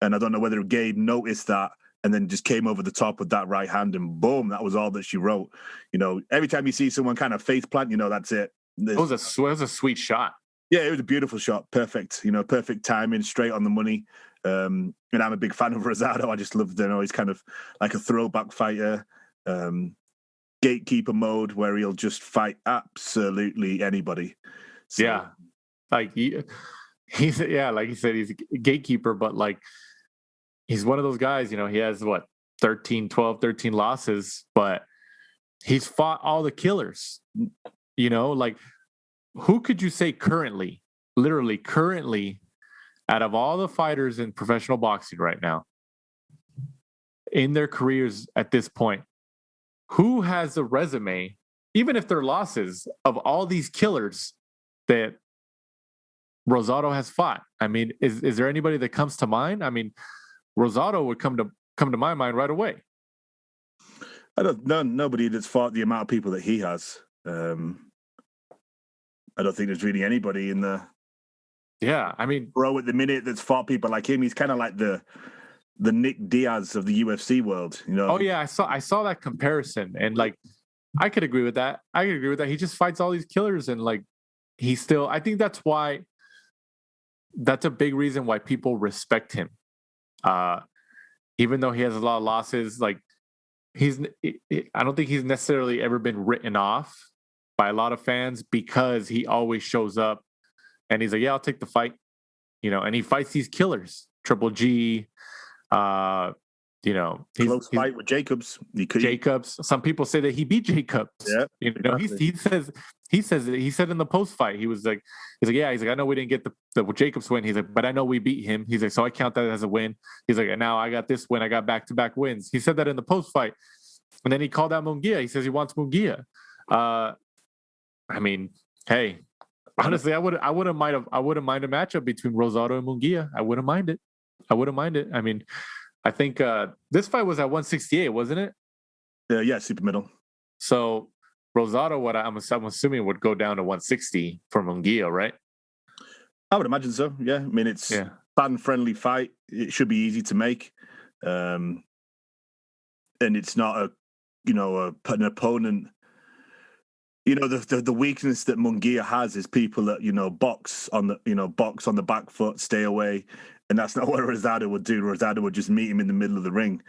And I don't know whether Gabe noticed that and then just came over the top with that right hand and boom, that was all that she wrote. Every time you see someone kind of face plant, that's it. It was a sweet shot. Yeah, it was a beautiful shot. Perfect. Perfect timing, straight on the money. And I'm a big fan of Rosado. I just love, he's kind of like a throwback fighter. Gatekeeper mode where he'll just fight absolutely anybody. So, yeah. Like he's like you said, he's a gatekeeper, but like he's one of those guys, he has 13 losses, but he's fought all the killers. Like who could you say currently, literally currently, out of all the fighters in professional boxing right now, in their careers at this point, who has a resume, even if they're losses, of all these killers that Rosado has fought? I mean, is there anybody that comes to mind? I mean, Rosado would come to my mind right away. Nobody that's fought the amount of people that he has. I don't think there's really anybody in the row at the minute that's fought people like him. He's kind of like the Nick Diaz of the UFC world, Oh yeah, I saw that comparison, and like I could agree with that. He just fights all these killers, and like he's still. I think that's a big reason why people respect him. Even though he has a lot of losses, like I don't think he's necessarily ever been written off by a lot of fans because he always shows up and he's like, yeah, I'll take the fight, and he fights these killers, Triple G, close fight with Jacobs. Jacobs. Some people say that he beat Jacobs. Yeah, exactly. He said in the post fight, he's like, I know we didn't get the Jacobs win. He's like, but I know we beat him. He's like, so I count that as a win. He's like, and now I got this win. I got back-to-back wins. He said that in the post fight, and then he called out Munguia. He says he wants Munguia. I mean, hey, honestly, I wouldn't mind a matchup between Rosado and Munguia. I wouldn't mind it. I mean, I think this fight was at 168, wasn't it? Yeah, super middle. So Rosado, I'm assuming would go down to 160 for Munguia, right? I would imagine so. Yeah, I mean it's fan-friendly fight. It should be easy to make, and it's not an opponent. The weakness that Munguia has is people that box on the back foot, stay away, and that's not what Rosado would do. Rosado would just meet him in the middle of the ring,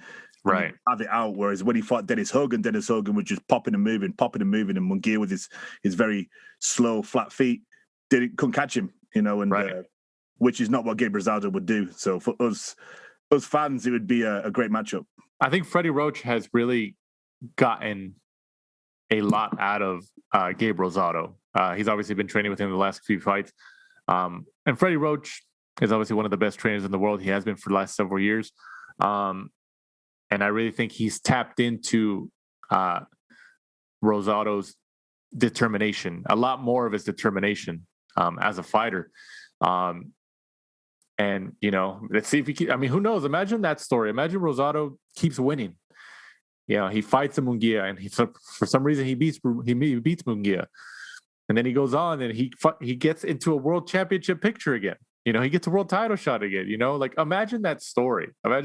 right? Have it out. Whereas when he fought Dennis Hogan was just popping and moving, and Munguia with his very slow, flat feet couldn't catch him. Which is not what Gabe Rosado would do. So for us fans, it would be a great matchup. I think Freddie Roach has really gotten a lot out of Gabe Rosado. He's obviously been training with him the last few fights. And Freddie Roach is obviously one of the best trainers in the world. He has been for the last several years. And I really think he's tapped into Rosado's determination, a lot more of his determination as a fighter. And, let's see if who knows? Imagine that story. Imagine Rosado keeps winning. He fights a Munguia, and for some reason he beats Munguia, and then he goes on and he gets into a world championship picture again. He gets a world title shot again. Like imagine that story. But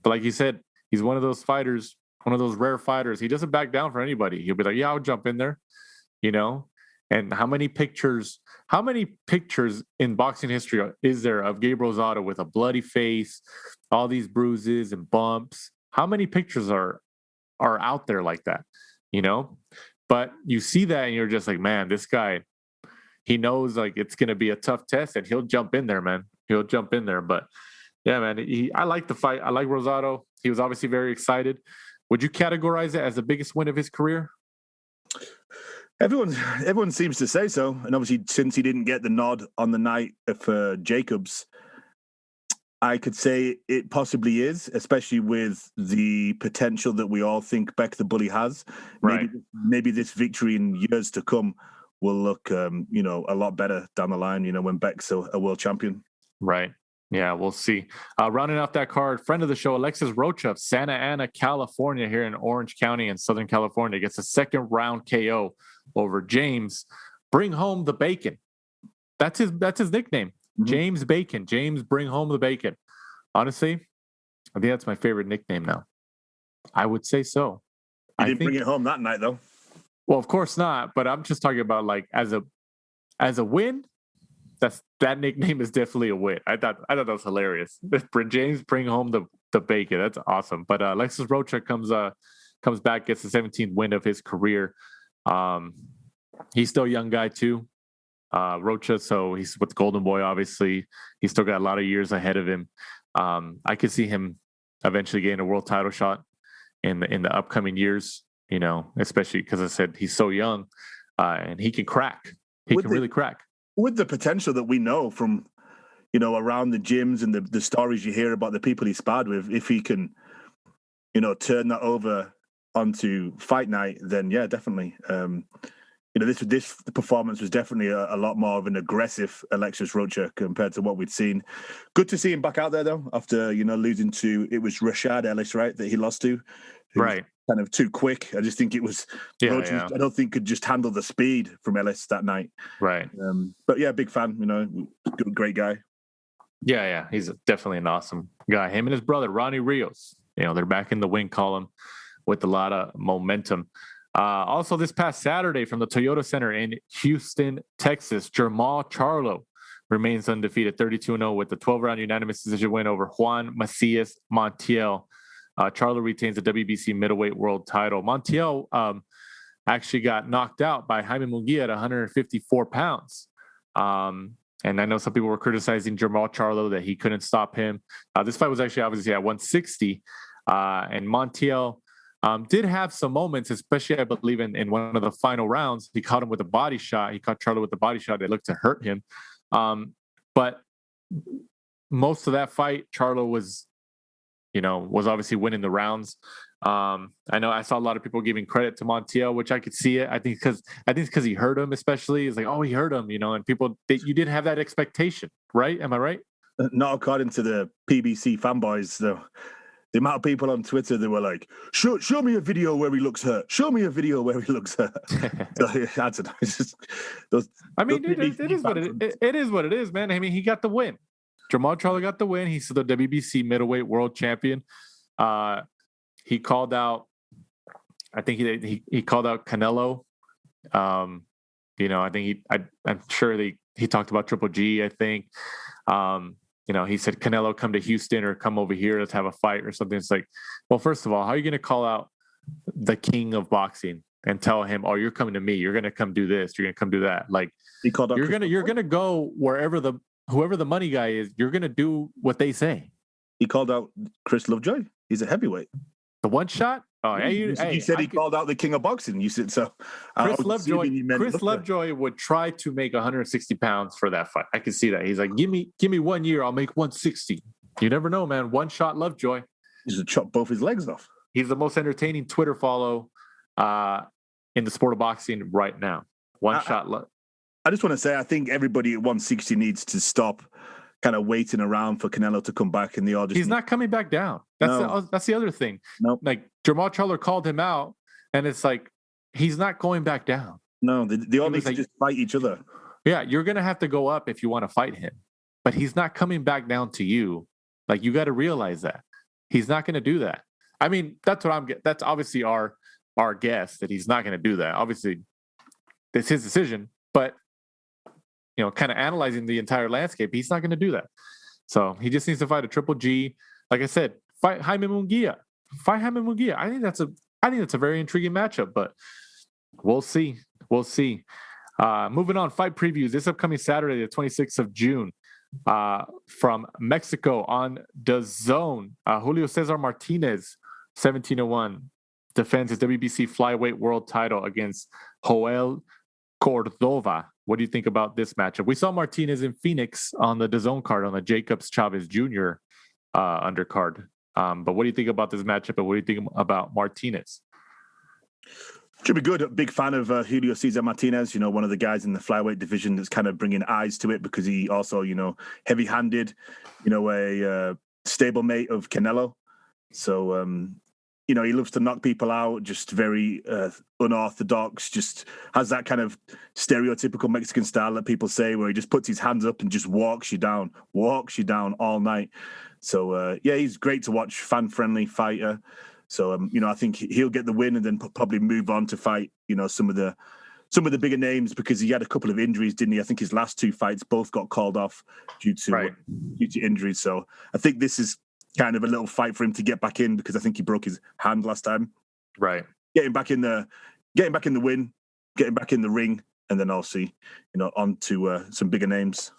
like you said, he's one of those fighters, one of those rare fighters. He doesn't back down for anybody. He'll be like, yeah, I'll jump in there. And how many pictures in boxing history is there of Gabe Rosado with a bloody face, all these bruises and bumps? How many pictures are out there like that? But you see that and you're just like, man, this guy, he knows like it's going to be a tough test and he'll jump in there, man. He'll jump in there. But yeah, man, I like the fight. I like Rosado. He was obviously very excited. Would you categorize it as the biggest win of his career? Everyone seems to say so. And obviously, since he didn't get the nod on the night for Jacobs, I could say it possibly is, especially with the potential that we all think Beck the Bully has. Right. Maybe this victory in years to come will look, a lot better down the line, when Beck's a world champion. Right. Yeah, we'll see. Rounding off that card, friend of the show, Alexis Rocha of Santa Ana, California, here in Orange County in Southern California, gets a second round KO over James. Bring home the bacon. That's his nickname. Mm-hmm. James Bacon. James, bring home the bacon. Honestly, I think that's my favorite nickname now. I would say so. You didn't bring it home that night, though. Well, of course not. But I'm just talking about like as a win. That nickname is definitely a win. I thought that was hilarious. James, bring home the bacon. That's awesome. But Alexis Rocha comes back, gets the 17th win of his career. He's still a young guy too, Rocha. So he's with Golden Boy. Obviously, he's still got a lot of years ahead of him. I could see him eventually getting a world title shot in the upcoming years. You know, especially because I said he's so young, and he can crack. He can really crack. With the potential that we know from, you know, around the gyms and the stories you hear about the people he sparred with, if he can, you know, turn that over onto fight night, then yeah, definitely. You know, this performance was definitely a lot more of an aggressive Alexis Rocha compared to what we'd seen. Good to see him back out there though, after, you know, losing to, it was Rashad Ellis, right, that he lost to. Right. Kind of too quick. I just think it was Rocha, I don't think could just handle the speed from Ellis that night. Right. But yeah, big fan, you know, great guy. Yeah. He's definitely an awesome guy. Him and his brother, Ronnie Rios, you know, they're back in the win column with a lot of momentum. Also this past Saturday from the Toyota Center in Houston, Texas, Jermall Charlo remains undefeated, 32-0 with the 12-round unanimous decision win over Juan Macias Montiel. Charlo retains the WBC middleweight world title. Montiel actually got knocked out by Jaime Munguia at 154 pounds. And I know some people were criticizing Jermall Charlo that he couldn't stop him. This fight was actually obviously at 160. And Montiel did have some moments, especially I believe in one of the final rounds. He caught him with a body shot. He caught Charlo with a body shot that looked to hurt him. But most of that fight, Charlo was obviously winning the rounds. I know I saw a lot of people giving credit to Montiel, which I could see it. I think it's because he hurt him, especially. It's like, oh, he hurt him, you know, and you didn't have that expectation, right? Am I right? Not according to the PBC fanboys, though. The amount of people on Twitter that were like, show me a video where he looks hurt. Show me a video where he looks hurt. So, I don't know. It's just it is what it is, man. I mean, he got the win. Jermall Charlo got the win. He's the WBC middleweight world champion. He called out, I think he called out Canelo. You know, I think I'm sure he talked about Triple G, I think. You know, he said, Canelo, come to Houston or come over here. Let's have a fight or something. It's like, well, first of all, how are you going to call out the king of boxing and tell him, oh, you're coming to me. You're going to come do this. You're going to come do that. Like, you're going to go wherever whoever the money guy is, you're going to do what they say. He called out Chris Lovejoy. He's a heavyweight. The one shot? Oh, you said he called out the king of boxing. You said so. Chris Lovejoy would try to make 160 pounds for that fight. I can see that. He's like, give me 1 year, I'll make 160. You never know, man. One shot Lovejoy. He's to chop both his legs off. He's the most entertaining Twitter follow in the sport of boxing right now. I just want to say, I think everybody at 160 needs to stop kind of waiting around for Canelo to come back in the order. He's not coming back down. That's the other thing. No, like Jermall Charlo called him out, and it's like he's not going back down. No, they all need to just fight each other. Yeah, you're gonna have to go up if you want to fight him, but he's not coming back down to you. Like, you got to realize that he's not going to do that. I mean, that's obviously our guess that he's not going to do that. Obviously, it's his decision, but you know, kind of analyzing the entire landscape, he's not going to do that. So he just needs to fight a Triple G. Like I said, fight Jaime Munguia. I think that's a very intriguing matchup, but we'll see. Moving on, fight previews this upcoming Saturday, the 26th of June, from Mexico on DAZN. Julio Cesar Martinez, 17-1, defends his WBC flyweight world title against Joel Cordova. What do you think about this matchup? We saw Martinez in Phoenix on the DAZN card on the Jacobs Chavez Jr. Undercard. But what do you think about this matchup, and what do you think about Martinez? Should be good. Big fan of Julio Cesar Martinez, one of the guys in the flyweight division that's kind of bringing eyes to it because he also, heavy-handed, a stablemate of Canelo. So, he loves to knock people out, just very unorthodox, just has that kind of stereotypical Mexican style that people say where he just puts his hands up and just walks you down all night. So, he's great to watch, fan-friendly fighter. So, I think he'll get the win and then probably move on to fight, some of the bigger names because he had a couple of injuries, didn't he? I think his last 2 fights both got called off due to injuries. So I think this is kind of a little fight for him to get back in because I think he broke his hand last time. Right. Getting back in the win, getting back in the ring, and then I'll see, on to some bigger names.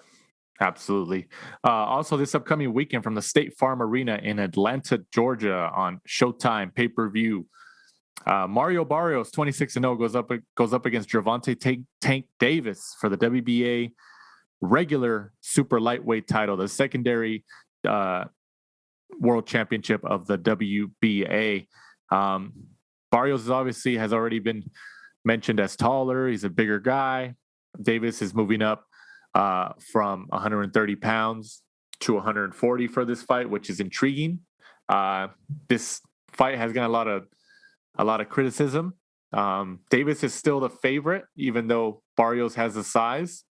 Absolutely. Also, this upcoming weekend from the State Farm Arena in Atlanta, Georgia, on Showtime pay-per-view, Mario Barrios, 26-0, goes up against Gervonta Tank Davis for the WBA regular super lightweight title, the secondary world championship of the WBA. Barrios has already been mentioned as taller. He's a bigger guy. Davis is moving up from 130 pounds to 140 for this fight, which is intriguing. This fight has got a lot of criticism. Davis is still the favorite, even though Barrios has the size.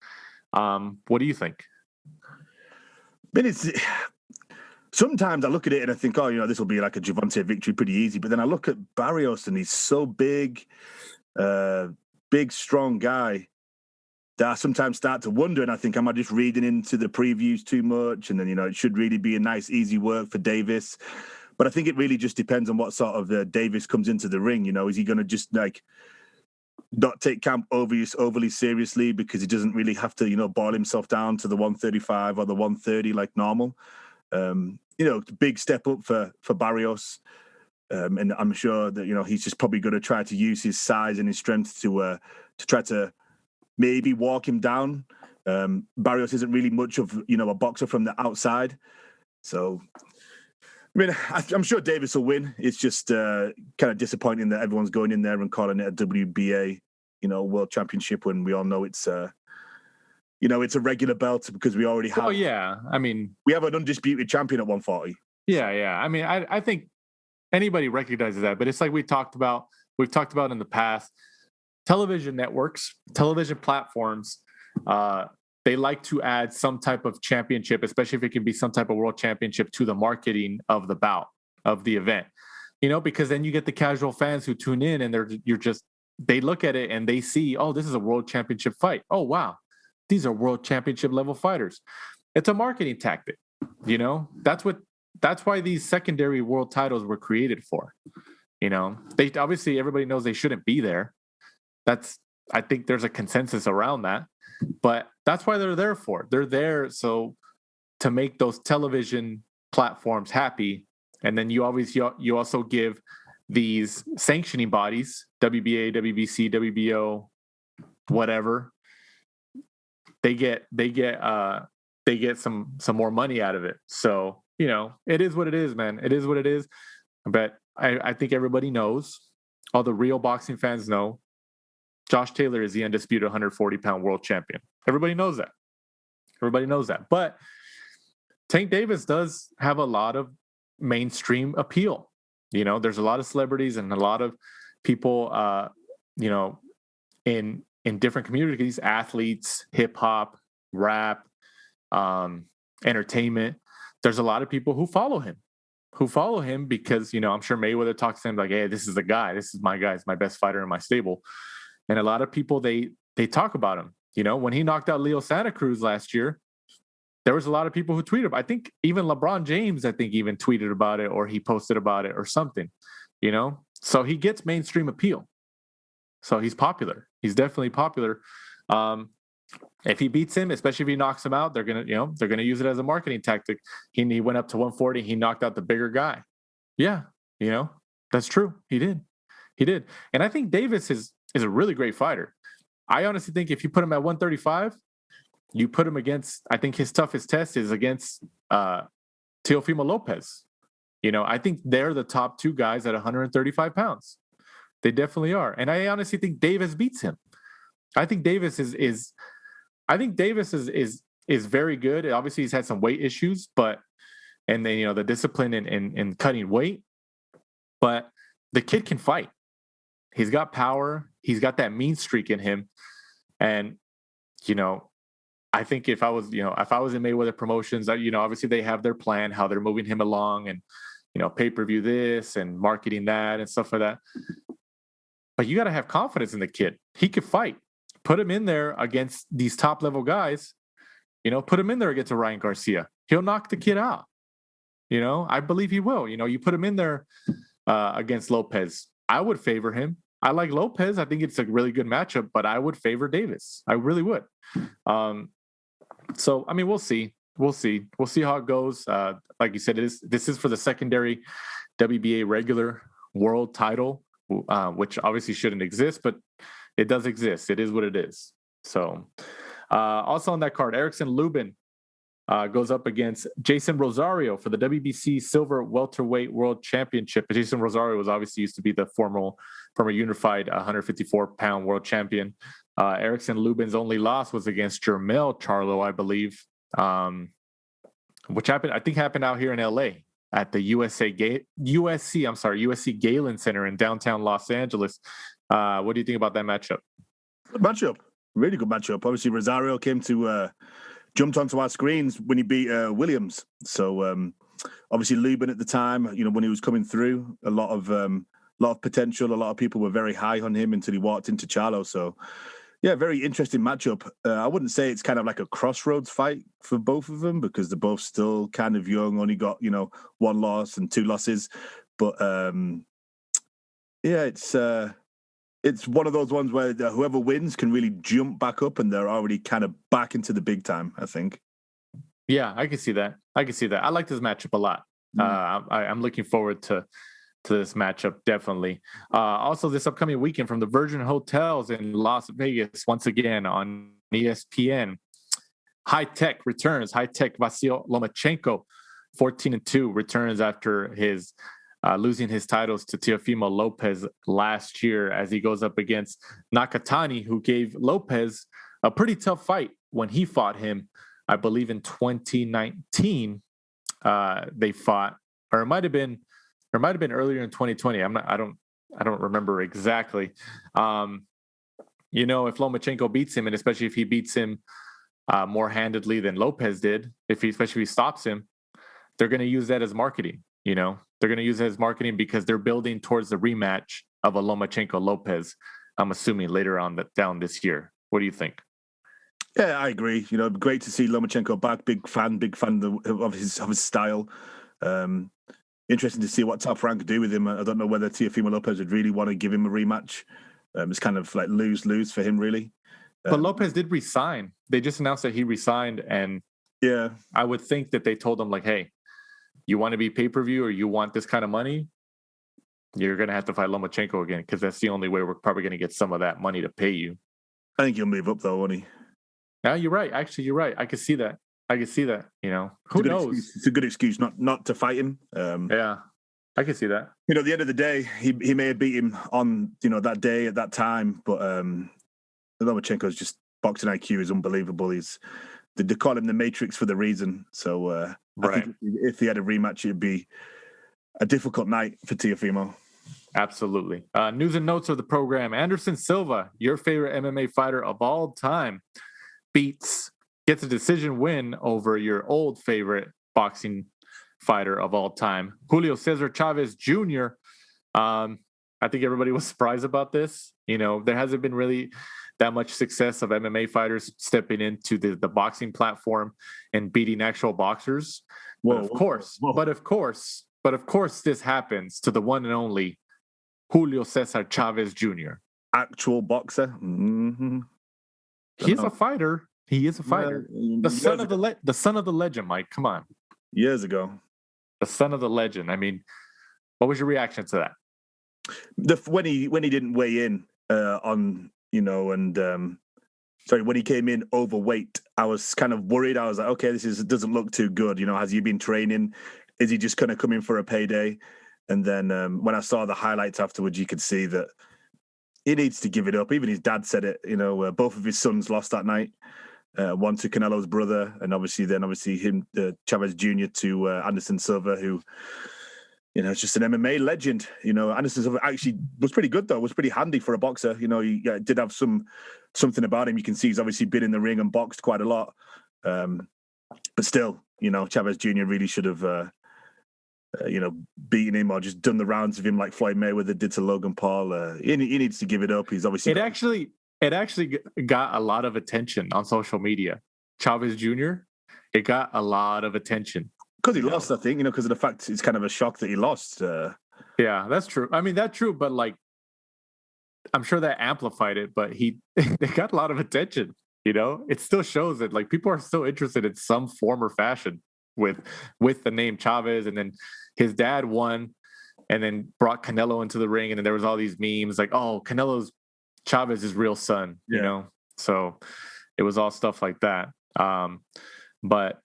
What do you think? Sometimes I look at it and I think, this will be like a Gervonta victory pretty easy. But then I look at Barrios and he's so big, strong guy, that I sometimes start to wonder, and I think, am I just reading into the previews too much? And then, it should really be a nice, easy work for Davis. But I think it really just depends on what sort of Davis comes into the ring. Is he going to just not take camp overly seriously because he doesn't really have to, boil himself down to the 135 or the 130 like normal? Big step up for Barrios. And I'm sure that, he's just probably going to try to use his size and his strength to try to maybe walk him down. Barrios isn't really much of, a boxer from the outside. So, I'm sure Davis will win. It's just kind of disappointing that everyone's going in there and calling it a WBA, world championship when we all know it's it's a regular belt because we already have. Oh, yeah. We have an undisputed champion at 140. Yeah. I think anybody recognizes that, but it's like we've talked about in the past. Television networks, television platforms, they like to add some type of championship, especially if it can be some type of world championship, to the marketing of the bout, of the event. Because then you get the casual fans who tune in and they look at it and they see, oh, this is a world championship fight. Oh, wow. These are world championship level fighters. It's a marketing tactic. That's why these secondary world titles were created for. They obviously, everybody knows they shouldn't be there. I think there's a consensus around that, but that's why they're there for. They're there to make those television platforms happy. And then you also give these sanctioning bodies, WBA, WBC, WBO, whatever. They get some more money out of it. So, it is what it is, man. It is what it is. But I think everybody knows, all the real boxing fans know, Josh Taylor is the undisputed 140-pound world champion. Everybody knows that. But Tank Davis does have a lot of mainstream appeal. There's a lot of celebrities and a lot of people, in different communities, athletes, hip hop, rap, entertainment. There's a lot of people who follow him because, I'm sure Mayweather talks to him like, hey, this is the guy. This is my guy. He's my best fighter in my stable. And a lot of people, they talk about him. When he knocked out Leo Santa Cruz last year, there was a lot of people who tweeted about it. I think even LeBron James, even tweeted about it, or he posted about it or something, So he gets mainstream appeal. So he's popular. He's definitely popular. If he beats him, especially if he knocks him out, they're gonna use it as a marketing tactic. He went up to 140. He knocked out the bigger guy. Yeah, that's true. He did. And I think Davis is a really great fighter. I honestly think if you put him at 135, you put him against, I think his toughest test is against Teofimo Lopez. I think they're the top two guys at 135 pounds. They definitely are. And I honestly think Davis beats him. I think Davis is very good. Obviously, he's had some weight issues, and then the discipline in cutting weight. But the kid can fight. He's got power. He's got that mean streak in him. And I think if I was in Mayweather Promotions, obviously they have their plan, how they're moving him along, and pay-per-view this and marketing that and stuff like that. But you got to have confidence in the kid. He could fight. Put him in there against these top-level guys. Put him in there against a Ryan Garcia. He'll knock the kid out. I believe he will. You put him in there against Lopez. I would favor him. I like Lopez. I think it's a really good matchup, but I would favor Davis. I really would. So, I mean, we'll see. We'll see how it goes. Like you said, this is for the secondary WBA regular world title, which obviously shouldn't exist, but it does exist. It is what it is. So, also on that card, Erickson Lubin goes up against Jason Rosario for the WBC Silver Welterweight World Championship. Jason Rosario was obviously used to be the former unified 154-pound world champion. Erickson Lubin's only loss was against Jermell Charlo, I believe, which happened out here in LA at the USC Galen Center in downtown Los Angeles. What do you think about that matchup? Good matchup. Really good matchup. Obviously, Rosario jumped onto our screens when he beat Williams. So obviously Lubin at the time, when he was coming through, a lot of potential. A lot of people were very high on him until he walked into Charlo. So yeah, very interesting matchup. I wouldn't say it's kind of like a crossroads fight for both of them because they're both still kind of young, only got, one loss and two losses. But yeah, it's one of those ones where whoever wins can really jump back up and they're already kind of back into the big time, I think. Yeah, I can see that. I like this matchup a lot. I'm looking forward to this matchup, definitely. Also, this upcoming weekend from the Virgin Hotels in Las Vegas, once again on ESPN, High Tech returns. High Tech Vasil Lomachenko, 14-2, returns after his losing his titles to Teofimo Lopez last year as he goes up against Nakatani, who gave Lopez a pretty tough fight when he fought him. I believe in 2019 they fought, or it might have been earlier in 2020. I don't remember exactly. If Lomachenko beats him, and especially if he beats him more handedly than Lopez did, especially if he stops him, they're going to use that as marketing. They're going to use it as marketing because they're building towards the rematch of a Lomachenko-Lopez, I'm assuming, later on down this year. What do you think? Yeah, I agree. Great to see Lomachenko back. Big fan of his style. Interesting to see what Top Rank do with him. I don't know whether Teofimo Lopez would really want to give him a rematch. It's kind of like lose-lose for him, really. But Lopez did resign. They just announced that he resigned, and yeah, I would think that they told him, like, hey, you want to be pay-per-view or you want this kind of money, you're going to have to fight Lomachenko again because that's the only way we're probably going to get some of that money to pay you. I think he'll move up, though, won't he? Yeah, you're right. Actually, you're right. I can see that. Who knows? It's a good excuse not to fight him. Yeah, I can see that. At the end of the day, he may have beat him on, that day at that time, but Lomachenko's just boxing IQ is unbelievable. They call him the Matrix for the reason. So I think if he had a rematch, it'd be a difficult night for Teofimo. Absolutely. News and notes of the program. Anderson Silva, your favorite MMA fighter of all time, gets a decision win over your old favorite boxing fighter of all time, Julio Cesar Chavez Jr. I think everybody was surprised about this. There hasn't been really that much success of MMA fighters stepping into the boxing platform and beating actual boxers. But of course, this happens to the one and only Julio Cesar Chavez Jr. Actual boxer. Mm-hmm. He is a fighter. The son of the legend, Mike. Come on. Years ago. The son of the legend. I mean, what was your reaction to that? When he didn't weigh in when he came in overweight, I was kind of worried. I was like, okay, doesn't look too good. Has he been training? Is he just going to come in for a payday? And then when I saw the highlights afterwards, you could see that he needs to give it up. Even his dad said it. Both of his sons lost that night. One to Canelo's brother, and obviously him, Chavez Jr. to Anderson Silva, who, is just an MMA legend. Anderson Silva actually was pretty good, though. Was pretty handy for a boxer. He did have something about him. You can see he's obviously been in the ring and boxed quite a lot. But still, Chavez Jr. really should have, beaten him or just done the rounds of him like Floyd Mayweather did to Logan Paul. He needs to give it up. He's obviously... It actually got a lot of attention on social media. Chavez Jr., it got a lot of attention. Because he lost, I think, because of the fact it's kind of a shock that he lost. Yeah, that's true. I mean, that's true, but like, I'm sure that amplified it, but they got a lot of attention, It still shows that like people are still interested in some form or fashion with the name Chavez, and then his dad won and then brought Canelo into the ring, and then there was all these memes like, oh, Canelo's Chavez's real son, so it was all stuff like that. But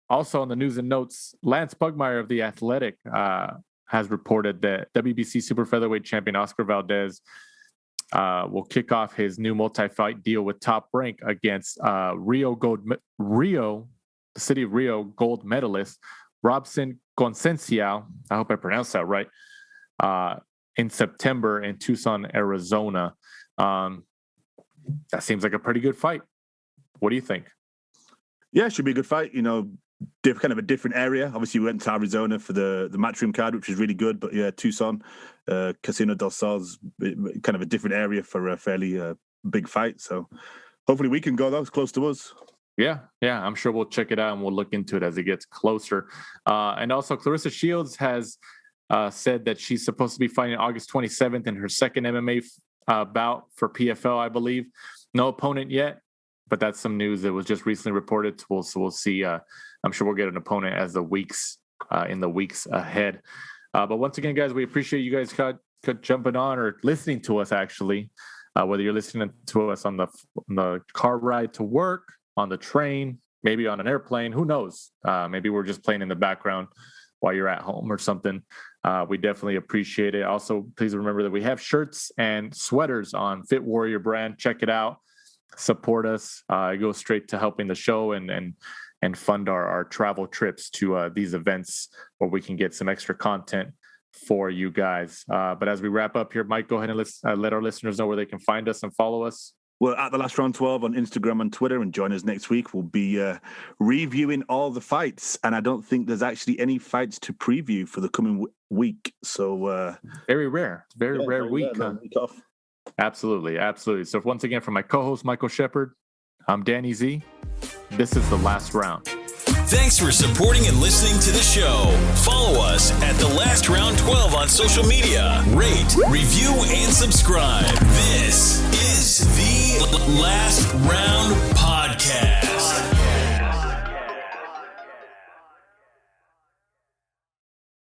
also on the news and notes, Lance Pugmire of The Athletic has reported that WBC super featherweight champion Oscar Valdez will kick off his new multi-fight deal with Top Rank against the city of Rio gold medalist Robson Conceicao. I hope I pronounced that right. In September in Tucson, Arizona. That seems like a pretty good fight. What do you think? Yeah, it should be a good fight. Kind of a different area. Obviously, we went to Arizona for the Matchroom card, which was really good. But yeah, Tucson, Casino del Sol's kind of a different area for a fairly big fight. So hopefully we can go, though. It's close to us. Yeah. I'm sure we'll check it out and we'll look into it as it gets closer. And also, Clarissa Shields has said that she's supposed to be fighting August 27th in her second MMA bout for PFL, I believe. No opponent yet, but that's some news that was just recently reported. So we'll see. I'm sure we'll get an opponent as the weeks ahead. But once again, guys, we appreciate you guys jumping on or listening to us. Actually, whether you're listening to us on the car ride to work, on the train, maybe on an airplane, who knows? Maybe we're just playing in the background while you're at home or something. We definitely appreciate it. Also, please remember that we have shirts and sweaters on Fit Warrior brand. Check it out. Support us. It goes straight to helping the show and fund our travel trips to these events where we can get some extra content for you guys. But as we wrap up here, Mike, go ahead and let our listeners know where they can find us and follow us. Well, at The Last Round 12 on Instagram and Twitter, and join us next week. We'll be reviewing all the fights, and I don't think there's actually any fights to preview for the coming week. So very rare week. Week off. Absolutely. So once again, from my co-host Michael Shepard, I'm Danny Z. This is The Last Round. Thanks for supporting and listening to the show. Follow us at The Last Round 12 on social media. Rate, review, and subscribe. This is The Last Round Podcast.